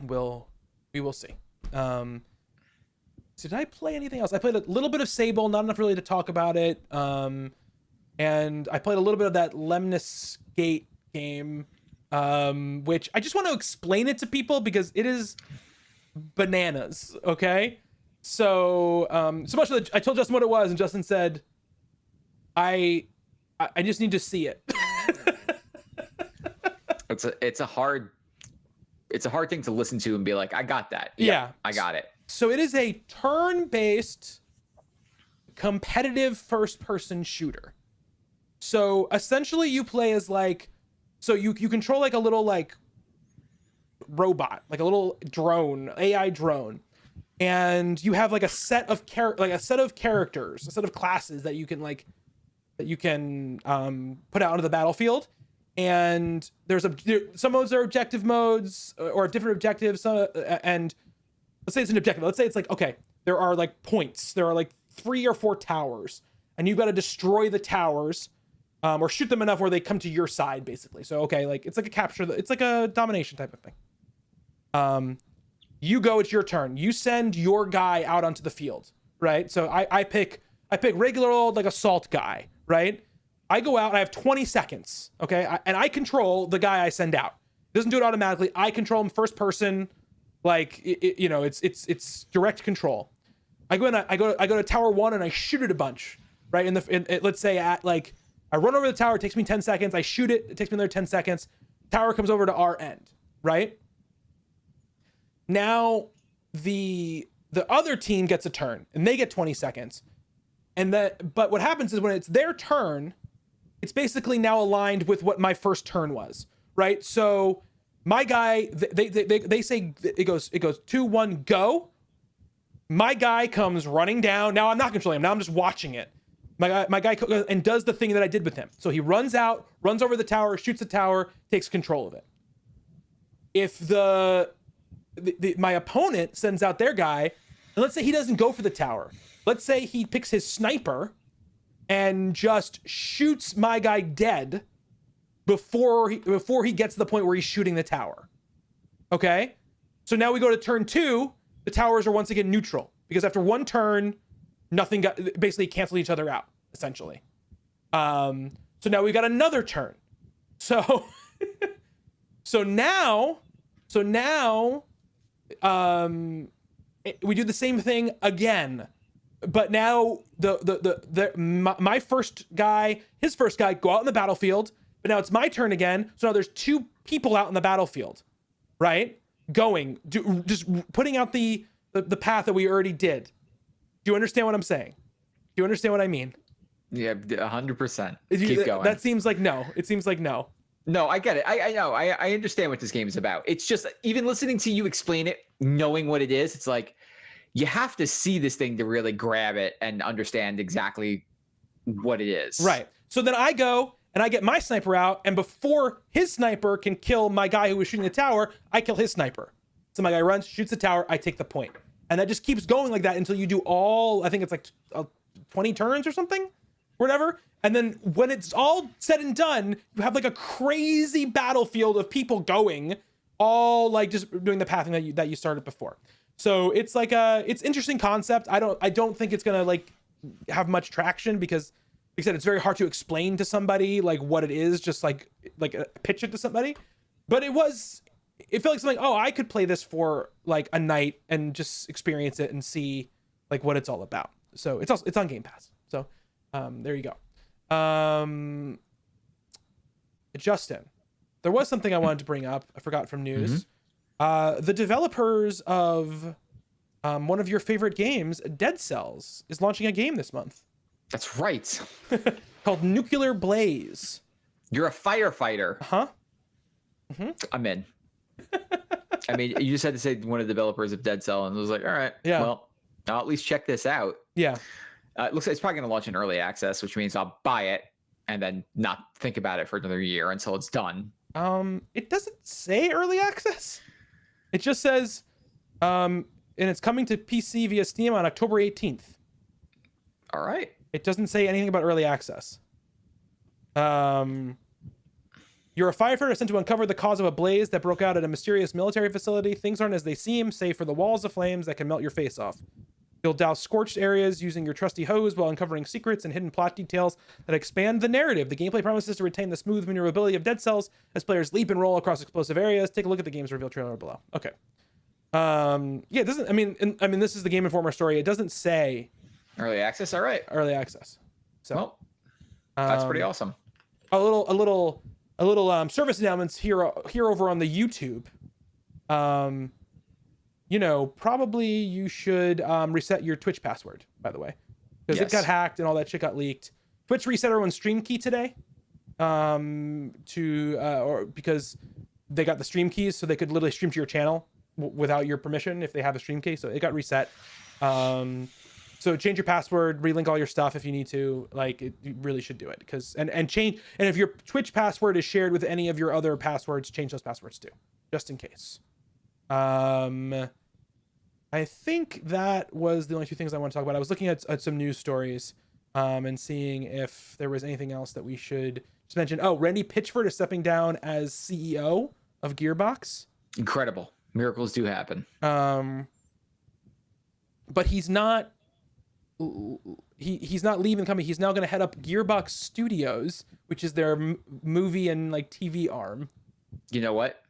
we will see. Did I play anything else? I played a little bit of Sable, not enough really to talk about it. And I played a little bit of that Lemnis Gate game, which I just want to explain it to people because it is bananas. Okay. So, so much that I told Justin what it was, and Justin said, I just need to see it. It's a hard thing to listen to and be like, I got that. Yeah, I got it. So it is a turn-based competitive first-person shooter. So essentially you play as like, so you control like a little like robot, like a little drone, AI drone, and you have like a set of characters, a set of classes that you can put out onto the battlefield. And some modes are objective modes or different objectives, and let's say it's an objective. Let's say it's like, okay, there are like points. There are like 3 or 4 towers, and you've got to destroy the towers, or shoot them enough where they come to your side, basically. So, okay, like it's like it's like a domination type of thing. You go, it's your turn. You send your guy out onto the field, right? So I pick regular old like assault guy, right? I go out and I have 20 seconds, okay? And I control the guy I send out. It doesn't do it automatically. I control him first person, like it's direct control. I go to tower 1 and I shoot it a bunch, right? Let's say at like I run over the tower, it takes me 10 seconds. I shoot it, it takes me another 10 seconds. Tower comes over to our end, right? Now the other team gets a turn and they get 20 seconds. But what happens is when it's their turn, it's basically now aligned with what my first turn was, right? So my guy, they say it goes 2, 1, go. My guy comes running down. Now I'm not controlling him. Now I'm just watching it. My guy goes and does the thing that I did with him. So he runs out, runs over the tower, shoots the tower, takes control of it. If my opponent sends out their guy, and let's say he doesn't go for the tower. Let's say he picks his sniper and just shoots my guy dead before he gets to the point where he's shooting the tower. Okay? So now we go to turn 2. The towers are once again neutral because after one turn, nothing basically canceled each other out, essentially. So now we got another turn. So now we do the same thing again. But now my first guy, his first guy go out in the battlefield, but now it's my turn again. So now there's 2 people out in the battlefield, right? Just putting out the path that we already did. Do you understand what I'm saying? Do you understand what I mean? Yeah, 100%. Keep going. That seems like no. It seems like no. No, I get it. I know. I understand what this game is about. It's just even listening to you explain it, knowing what it is, it's like you have to see this thing to really grab it and understand exactly what it is. Right. So then I go and I get my sniper out, and before his sniper can kill my guy who was shooting the tower, I kill his sniper. So my guy runs, shoots the tower, I take the point. And that just keeps going like that until you do all, I think it's like 20 turns or something, whatever. And then when it's all said and done, you have like a crazy battlefield of people going, all like just doing the pathing that you started before. So it's like it's interesting concept. I don't think it's gonna like have much traction because, like I said, it's very hard to explain to somebody like what it is, just like pitch it to somebody. But it felt like something, oh, I could play this for like a night and just experience it and see like what it's all about. So it's on Game Pass. So there you go. Justin, there was something I wanted to bring up. I forgot from news. The developers of one of your favorite games, Dead Cells, is launching a game this month. That's right. Called Nuclear Blaze. You're a firefighter. Huh? Mm-hmm. I'm in. I mean, you just had to say one of the developers of Dead Cell, and it was like, all right, yeah. Well, I'll at least check this out. Yeah. It looks like it's probably going to launch in early access, which means I'll buy it and then not think about it for another year until it's done. It doesn't say early access. It just says, and it's coming to PC via Steam on October 18th. All right. It doesn't say anything about early access. You're a firefighter sent to uncover the cause of a blaze that broke out at a mysterious military facility. Things aren't as they seem, save for the walls of flames that can melt your face off. You'll douse scorched areas using your trusty hose while uncovering secrets and hidden plot details that expand the narrative. The gameplay promises to retain the smooth maneuverability of Dead Cells as players leap and roll across explosive areas. Take a look at the game's reveal trailer below. Okay. Yeah, it doesn't. I mean, this is the Game Informer story. It doesn't say early access. All right. Early access. So, well, that's pretty awesome. A little service announcements here over on the YouTube. You know, probably you should reset your Twitch password, by the way, because it got hacked and all that shit got leaked. Twitch reset everyone's stream key today, because they got the stream keys, so they could literally stream to your channel without your permission if they have a stream key. So it got reset. So change your password, relink all your stuff if you need to. Like, you really should do it, because and change. And if your Twitch password is shared with any of your other passwords, change those passwords too, just in case. I think that was the only two things I want to talk about. I was looking at some news stories, and seeing if there was anything else that we should just mention. Oh, Randy Pitchford is stepping down as CEO of Gearbox. Incredible. Miracles do happen. But he's not. He's not leaving the company. He's now going to head up Gearbox Studios, which is their movie and like TV arm. You know what?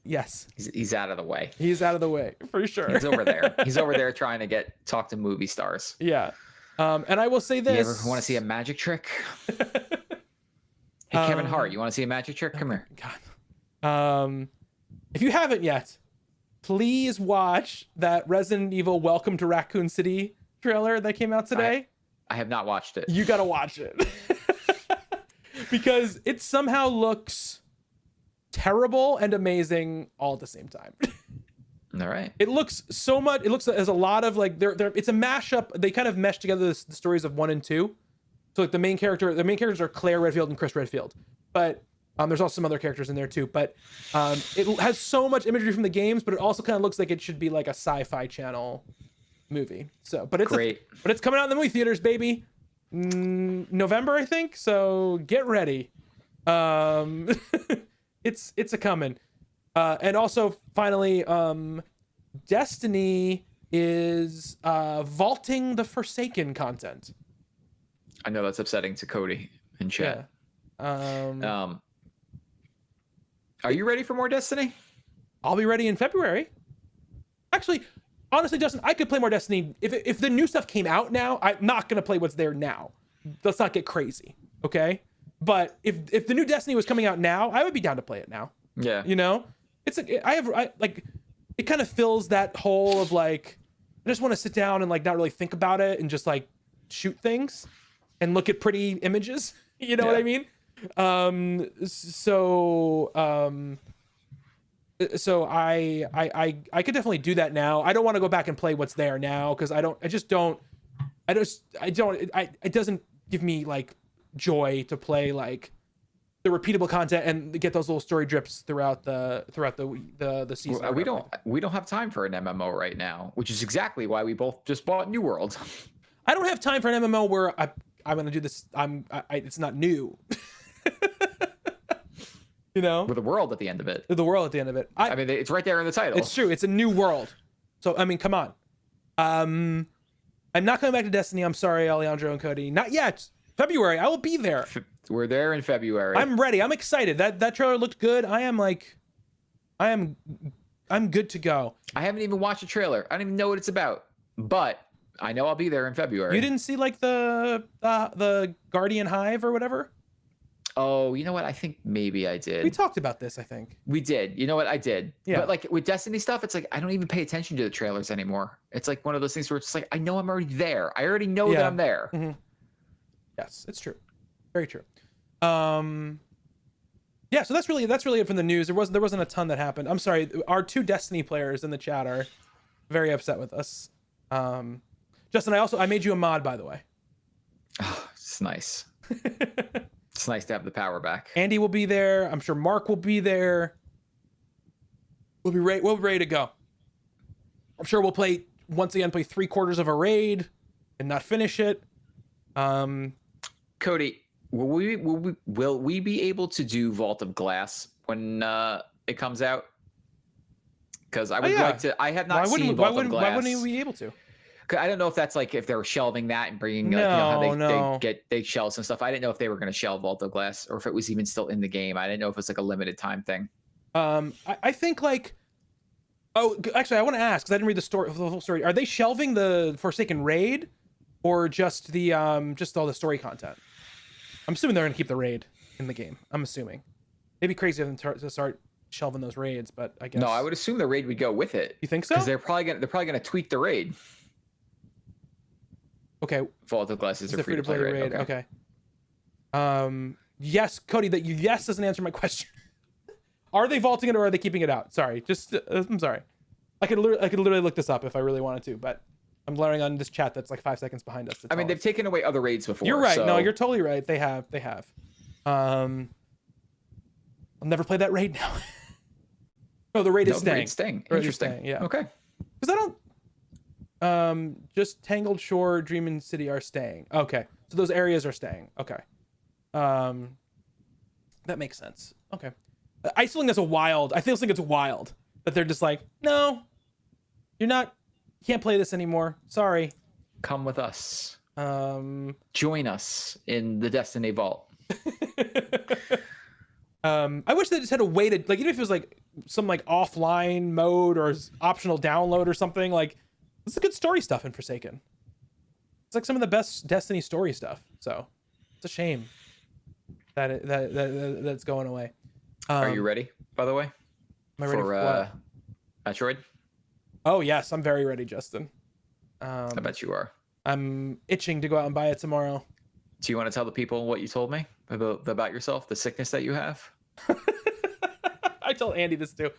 Yes. He's out of the way. He's out of the way for sure. He's over there. He's over there trying to talk to movie stars. Yeah. And I will say this. You ever want to see a magic trick? Hey, Kevin Hart, you want to see a magic trick? Come here. God. If you haven't yet, please watch that Resident Evil Welcome to Raccoon City trailer that came out today. I have not watched it. You got to watch it. Because it somehow looks terrible and amazing all at the same time. All right. It looks so much. It looks as a lot of like it's a mashup. They kind of mesh together the stories of 1 and 2. So like the main characters are Claire Redfield and Chris Redfield, but there's also some other characters in there too. But it has so much imagery from the games, but it also kind of looks like it should be like a Sci-Fi Channel movie. So, but it's coming out in the movie theaters, baby. November, I think. So get ready. It's a coming. And also finally, Destiny is vaulting the Forsaken content. I know that's upsetting to Cody in chat. Yeah. Are you ready for more Destiny? I'll be ready in February. Actually, honestly, Justin, I could play more Destiny. If the new stuff came out now, I'm not going to play what's there now. Let's not get crazy, okay? But if the new Destiny was coming out now, I would be down to play it now. Yeah. You know? It kind of fills that hole of like, I just want to sit down and like not really think about it and just like shoot things and look at pretty images. You know what I mean? So I could definitely do that now. I don't want to go back and play what's there now, because it doesn't give me like joy to play like the repeatable content and get those little story drips throughout the season. Well, we don't have time for an MMO right now, which is exactly why we both just bought New World. I don't have time for an MMO where I'm gonna do this. It's not new. You know, with a world at the end of it. The world at the end of it. I mean, it's right there in the title. It's true. It's a new world. So I mean, come on. I'm not coming back to Destiny. I'm sorry, Alejandro and Cody. Not yet. February. I will be there. We're there in February. I'm ready. I'm excited. That trailer looked good. I'm good to go. I haven't even watched the trailer. I don't even know what it's about, but I know I'll be there in February. You didn't see like the Guardian Hive or whatever? Oh, you know what? I think maybe I did. We talked about this, I think. We did. You know what? I did. Yeah. But like with Destiny stuff, it's like I don't even pay attention to the trailers anymore. It's like one of those things where it's like I know I'm already there. I already know that I'm there. Mm-hmm. Yes, it's true. Very true. Yeah, so that's really it from the news. There wasn't a ton that happened. I'm sorry. Our 2 Destiny players in the chat are very upset with us. Justin, I made you a mod, by the way. Oh, it's nice. It's nice to have the power back. Andy will be there. I'm sure Mark will be there. We'll be ready to go. I'm sure we'll play 3/4 of a raid and not finish it. Cody, will we be able to do Vault of Glass when it comes out? Because I would like to. I have not seen Vault of Glass. Why wouldn't we be able to? I don't know if that's like if they were shelving that and bringing they shelve some stuff. I didn't know if they were going to shelve Vault of Glass or if it was even still in the game. I didn't know if it's like a limited time thing. I think like, oh, actually, I want to ask because I didn't read the whole story. Are they shelving the Forsaken raid, or just just all the story content? I'm assuming they're going to keep the raid in the game. I'm assuming. It'd be crazy of them to start shelving those raids, but I guess. No, I would assume the raid would go with it. You think so? Because they're probably gonna tweak the raid. Okay. Vault of Glass is a free to play raid. Okay. Yes, Cody. Yes doesn't answer my question. Are they vaulting it or are they keeping it out? Sorry, just I'm sorry. I could literally look this up if I really wanted to, but I'm glaring on this chat that's like 5 seconds behind us. I mean, they've taken away other raids before. You're right. So... No, you're totally right. They have. I'll never play that raid now. No, the raid is staying. The raid's staying. Interesting. Staying, yeah. Okay. Because I don't. Just Tangled Shore, Dream City are staying. Okay, so those areas are staying. Okay. That makes sense. Okay. I still think that's I still think it's wild that they're just like, no, you can't play this anymore. Sorry. Come with us. Join us in the Destiny Vault. I wish they just had a way to, like, even if it was like some like offline mode or optional download or something, like this is good story stuff in Forsaken. It's like some of the best Destiny story stuff. So it's a shame that that's going away. Are you ready, by the way? Am I ready for Metroid? Oh yes, I'm very ready, Justin. I bet you are. I'm itching to go out and buy it tomorrow. Do you want to tell the people what you told me about yourself, the sickness that you have? I told Andy this too.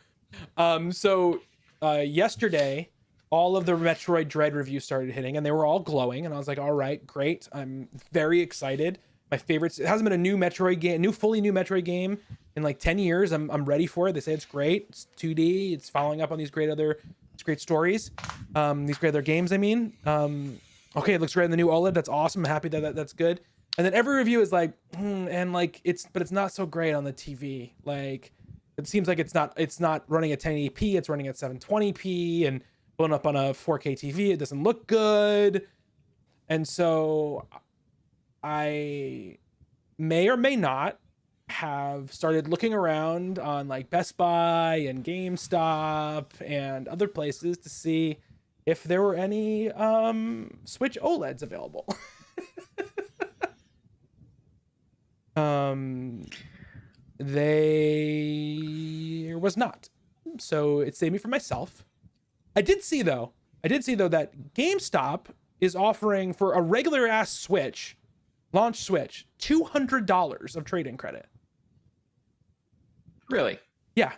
So yesterday, all of the Metroid Dread reviews started hitting, and they were all glowing. And I was like, all right, great. I'm very excited. My favorites. It hasn't been a new Metroid game, fully new Metroid game in like 10 years. I'm ready for it. They say it's great. It's 2D. It's following up on these great stories. These great other games. I mean, okay, it looks great in the new OLED. That's awesome. I'm happy that's good. And then every review is like, and like it's not so great on the TV. Like it seems like it's not running at 1080p. It's running at 720p and blown up on a 4K TV. It doesn't look good. And so I may or may not have started looking around on like Best Buy and GameStop and other places to see if there were any Switch OLEDs available. There was not. So it saved me from myself. I did see though that GameStop is offering for a regular ass Switch, launch Switch, $200 of trade-in credit. Really? Yeah.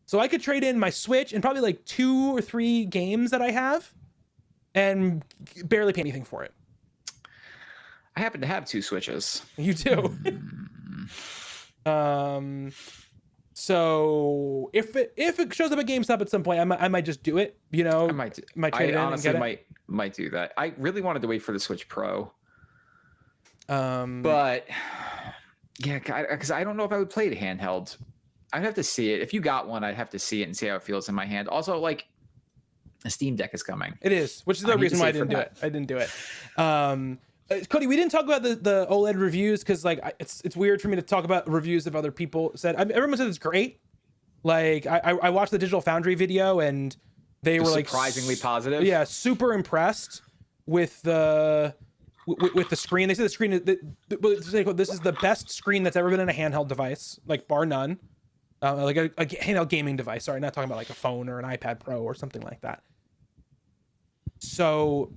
So I could trade in my Switch and probably like 2 or 3 games that I have and barely pay anything for it. I happen to have 2 Switches. You do. So if it shows up at GameStop at some point, I might just do it. You know, I honestly might do that. I really wanted to wait for the Switch Pro. But yeah, because I don't know if I would play it handheld. I'd have to see it. If you got one, I'd have to see it and see how it feels in my hand. Also, like, a Steam Deck is coming. It is, which is the reason why I didn't do it. I didn't do it. Cody, we didn't talk about the OLED reviews because like it's weird for me to talk about reviews of other people said. Everyone said it's great. Like I watched the Digital Foundry video and they were like surprisingly positive. Yeah, super impressed with the screen. They said the screen this is the best screen that's ever been in a handheld device, like bar none. Like a handheld gaming device. Sorry, not talking about like a phone or an iPad Pro or something like that. So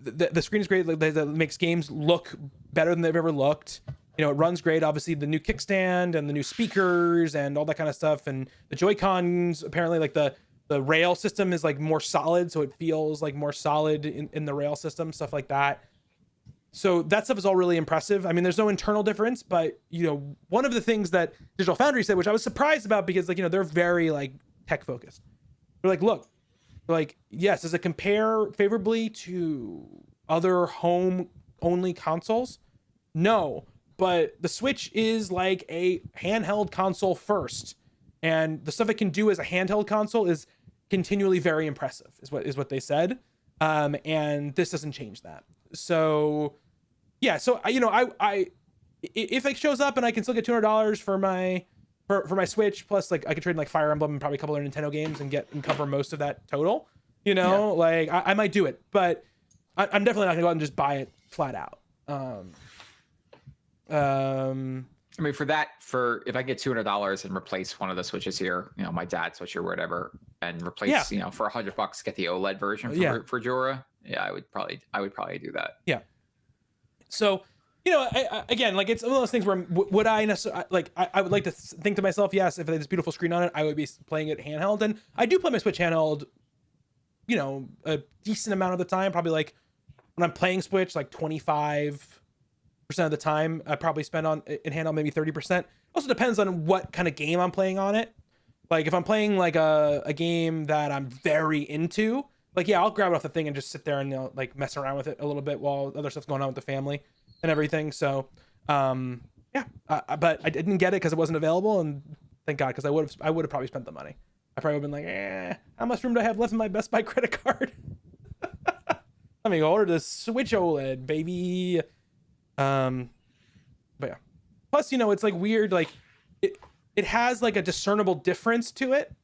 the screen is great. That makes games look better than they've ever looked. You know, it runs great. Obviously, the new kickstand and the new speakers and all that kind of stuff. And the Joy-Cons, apparently, like the rail system is like more solid, so it feels like more solid in the rail system, stuff like that. So that stuff is all really impressive. I mean, there's no internal difference, but you know, one of the things that Digital Foundry said, which I was surprised about because like, you know, they're very like tech focused. They're like, look, like, yes, does it compare favorably to other home only consoles? No, but the Switch is like a handheld console first, and the stuff it can do as a handheld console is continually very impressive, is what they said. And this doesn't change that. So yeah, so I if it shows up and I can still get $200 for my Switch, plus like I could trade in like Fire Emblem and probably a couple other Nintendo games and cover most of that total, you know, like I might do it, but I'm definitely not gonna go out and just buy it flat out. I mean, for if I get $200 and replace one of the Switches here, you know, my dad's Switch or whatever, and replace, you know, for $100, get the OLED version for Jorah. Yeah, I would probably do that. Yeah. So, you know, again, like it's one of those things where would I necessarily like I would like to think to myself, yes, if there's this beautiful screen on it, I would be playing it handheld, and I do play my Switch handheld, you know, a decent amount of the time. Probably like when I'm playing Switch, like 25% of the time I probably spend on in handheld, maybe 30%. Also depends on what kind of game I'm playing on it. Like if I'm playing like a game that I'm very into, like yeah, I'll grab it off the thing and just sit there and, you know, like mess around with it a little bit while other stuff's going on with the family and everything. So yeah, but I didn't get it because it wasn't available, and thank God, because I would have probably spent the money. I probably would have been like, how much room do I have left in my Best Buy credit card? Let me order the Switch OLED, baby. But yeah. Plus, you know, it's like weird, like it has like a discernible difference to it,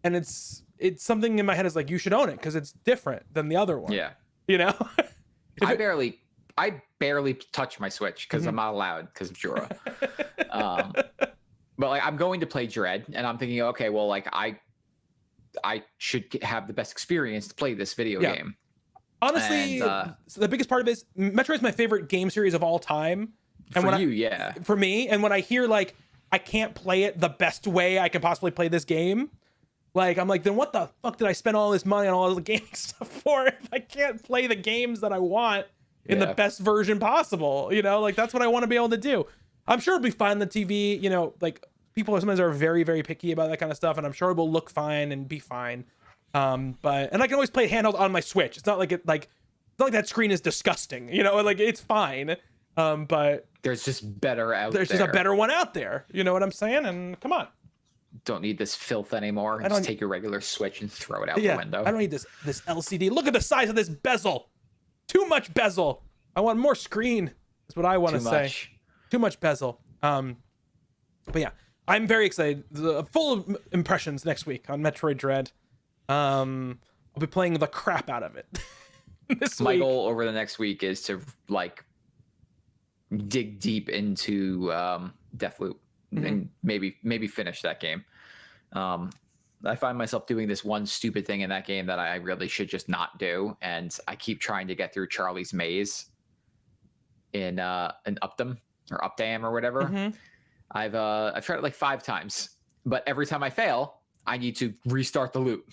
and it's something in my head is like, you should own it because it's different than the other one. Yeah. You know? I barely touch my Switch because I'm not allowed because of Jura. But like I'm going to play Dread, and I'm thinking, okay, well, like I should have the best experience to play this video game. Honestly, so the biggest part of it is Metroid's my favorite game series of all time. And for you, yeah. For me, and when I hear like I can't play it the best way I can possibly play this game, like I'm like, then what the fuck did I spend all this money on all the gaming stuff for if I can't play the games that I want in the best version possible? You know, like that's what I want to be able to do. I'm sure it'll be fine on the TV. You know, like people sometimes are very, very picky about that kind of stuff, and I'm sure it will look fine and be fine. And I can always play handheld on my Switch. It's not like it's not like that screen is disgusting. You know, like it's fine. But there's just better out there. There's just a better one out there. You know what I'm saying? And come on. Don't need this filth anymore. Just take your regular Switch and throw it out the window. I don't need this LCD. Look at the size of this bezel. Too much bezel. I want more screen. That's what I want to say. Too much bezel. But yeah, I'm very excited. Full of impressions next week on Metroid Dread. I'll be playing the crap out of it. My goal over the next week is to like dig deep into Deathloop and maybe finish that game. I find myself doing this one stupid thing in that game that I really should just not do, and I keep trying to get through Charlie's Maze in Updam or whatever. I've tried it like 5 times, but every time I fail, I need to restart the loop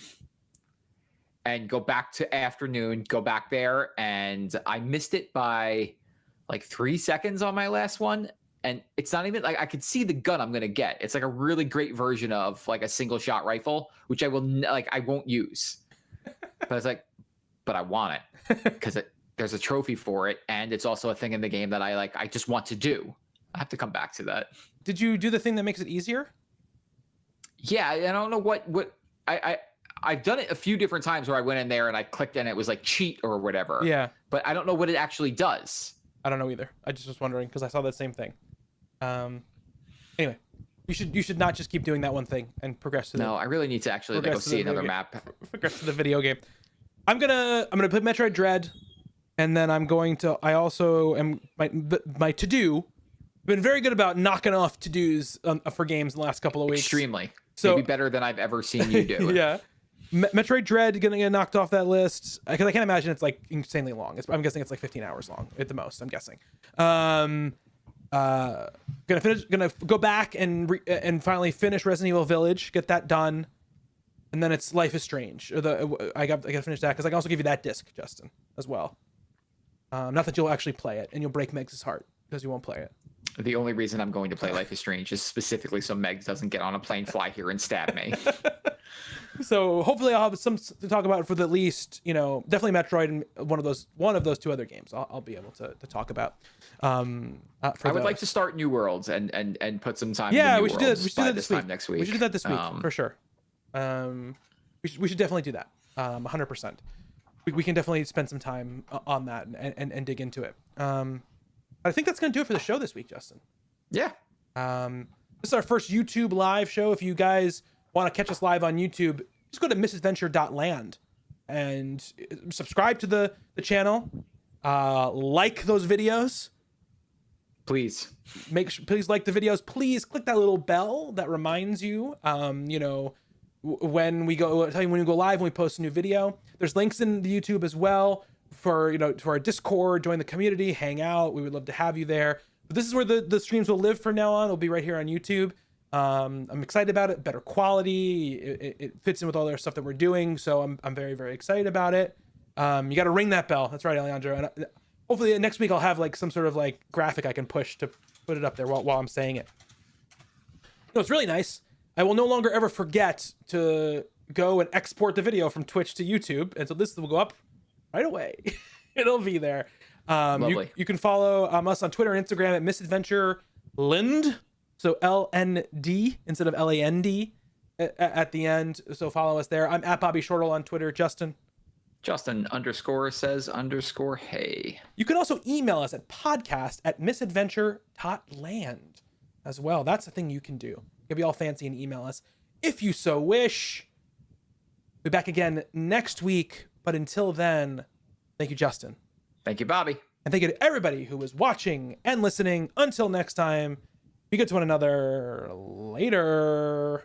and go back to afternoon, go back there, and I missed it by like 3 seconds on my last one. And it's not even like I could see the gun I'm gonna get. It's like a really great version of like a single shot rifle, which I won't use. But it's like, but I want it because there's a trophy for it, and it's also a thing in the game that I just want to do. I have to come back to that. Did you do the thing that makes it easier? Yeah, I don't know what I've done it a few different times where I went in there and I clicked and it was like cheat or whatever. Yeah. But I don't know what it actually does. I don't know either. I just was wondering because I saw that same thing. Anyway, you should not just keep doing that one thing and progress to I really need to actually go see another map. Progress to the video game. I'm gonna play Metroid Dread, and then I also am my to-do. Been very good about knocking off to-dos for games in the last couple of weeks. Extremely. So maybe better than I've ever seen you do. Yeah. Metroid Dread gonna get knocked off that list because I can't imagine it's like insanely long. I'm guessing it's like 15 hours long at the most. I'm guessing. Gonna go back and finally finish Resident Evil Village, get that done, and then it's Life is Strange. I gotta finish that because I can also give you that disc, Justin, as well. Not that you'll actually play it and you'll break Meg's heart because you won't play it. The only reason I'm going to play Life is Strange is specifically so Meg doesn't get on a plane, fly here, and stab me. So hopefully I'll have some to talk about for the least, definitely Metroid and one of those 2 other games I'll be able to talk about. I would like to start New Worlds and put some time. Yeah, into we New should do that. Worlds We should do that this week. Next week. We should do that this week for sure. We should definitely do that. 100%. We can definitely spend some time on that and dig into it. I think that's going to do it for the show this week, Justin. Yeah. This is our first YouTube live show. If you guys want to catch us live on YouTube, just go to mrsadventure.land and subscribe to the channel. Like those videos. Please. Please like the videos. Please click that little bell that reminds you, when we go live, when we post a new video. There's links in the YouTube as well for to our Discord, join the community, hang out. We would love to have you there. But this is where the streams will live from now on. It'll be right here on YouTube. I'm excited about it. Better quality. It fits in with all the stuff that we're doing. So I'm very, very excited about it. You got to ring that bell. That's right, Alejandro. And hopefully next week I'll have like some sort of like graphic I can push to put it up there while I'm saying it. No, it's really nice. I will no longer ever forget to go and export the video from Twitch to YouTube. And so this will go up right away. It'll be there. You can follow us on Twitter and Instagram at Misadventure Lind. So LND instead of LAND at the end. So follow us there. I'm at Bobby Shortle on Twitter. Justin _says_hey. You can also email us at podcast@misadventure.land as well. That's a thing you can do. You can be all fancy and email us if you so wish. Be back again next week. But until then, thank you, Justin. Thank you, Bobby. And thank you to everybody who was watching and listening. Until next time, be good to one another. Later.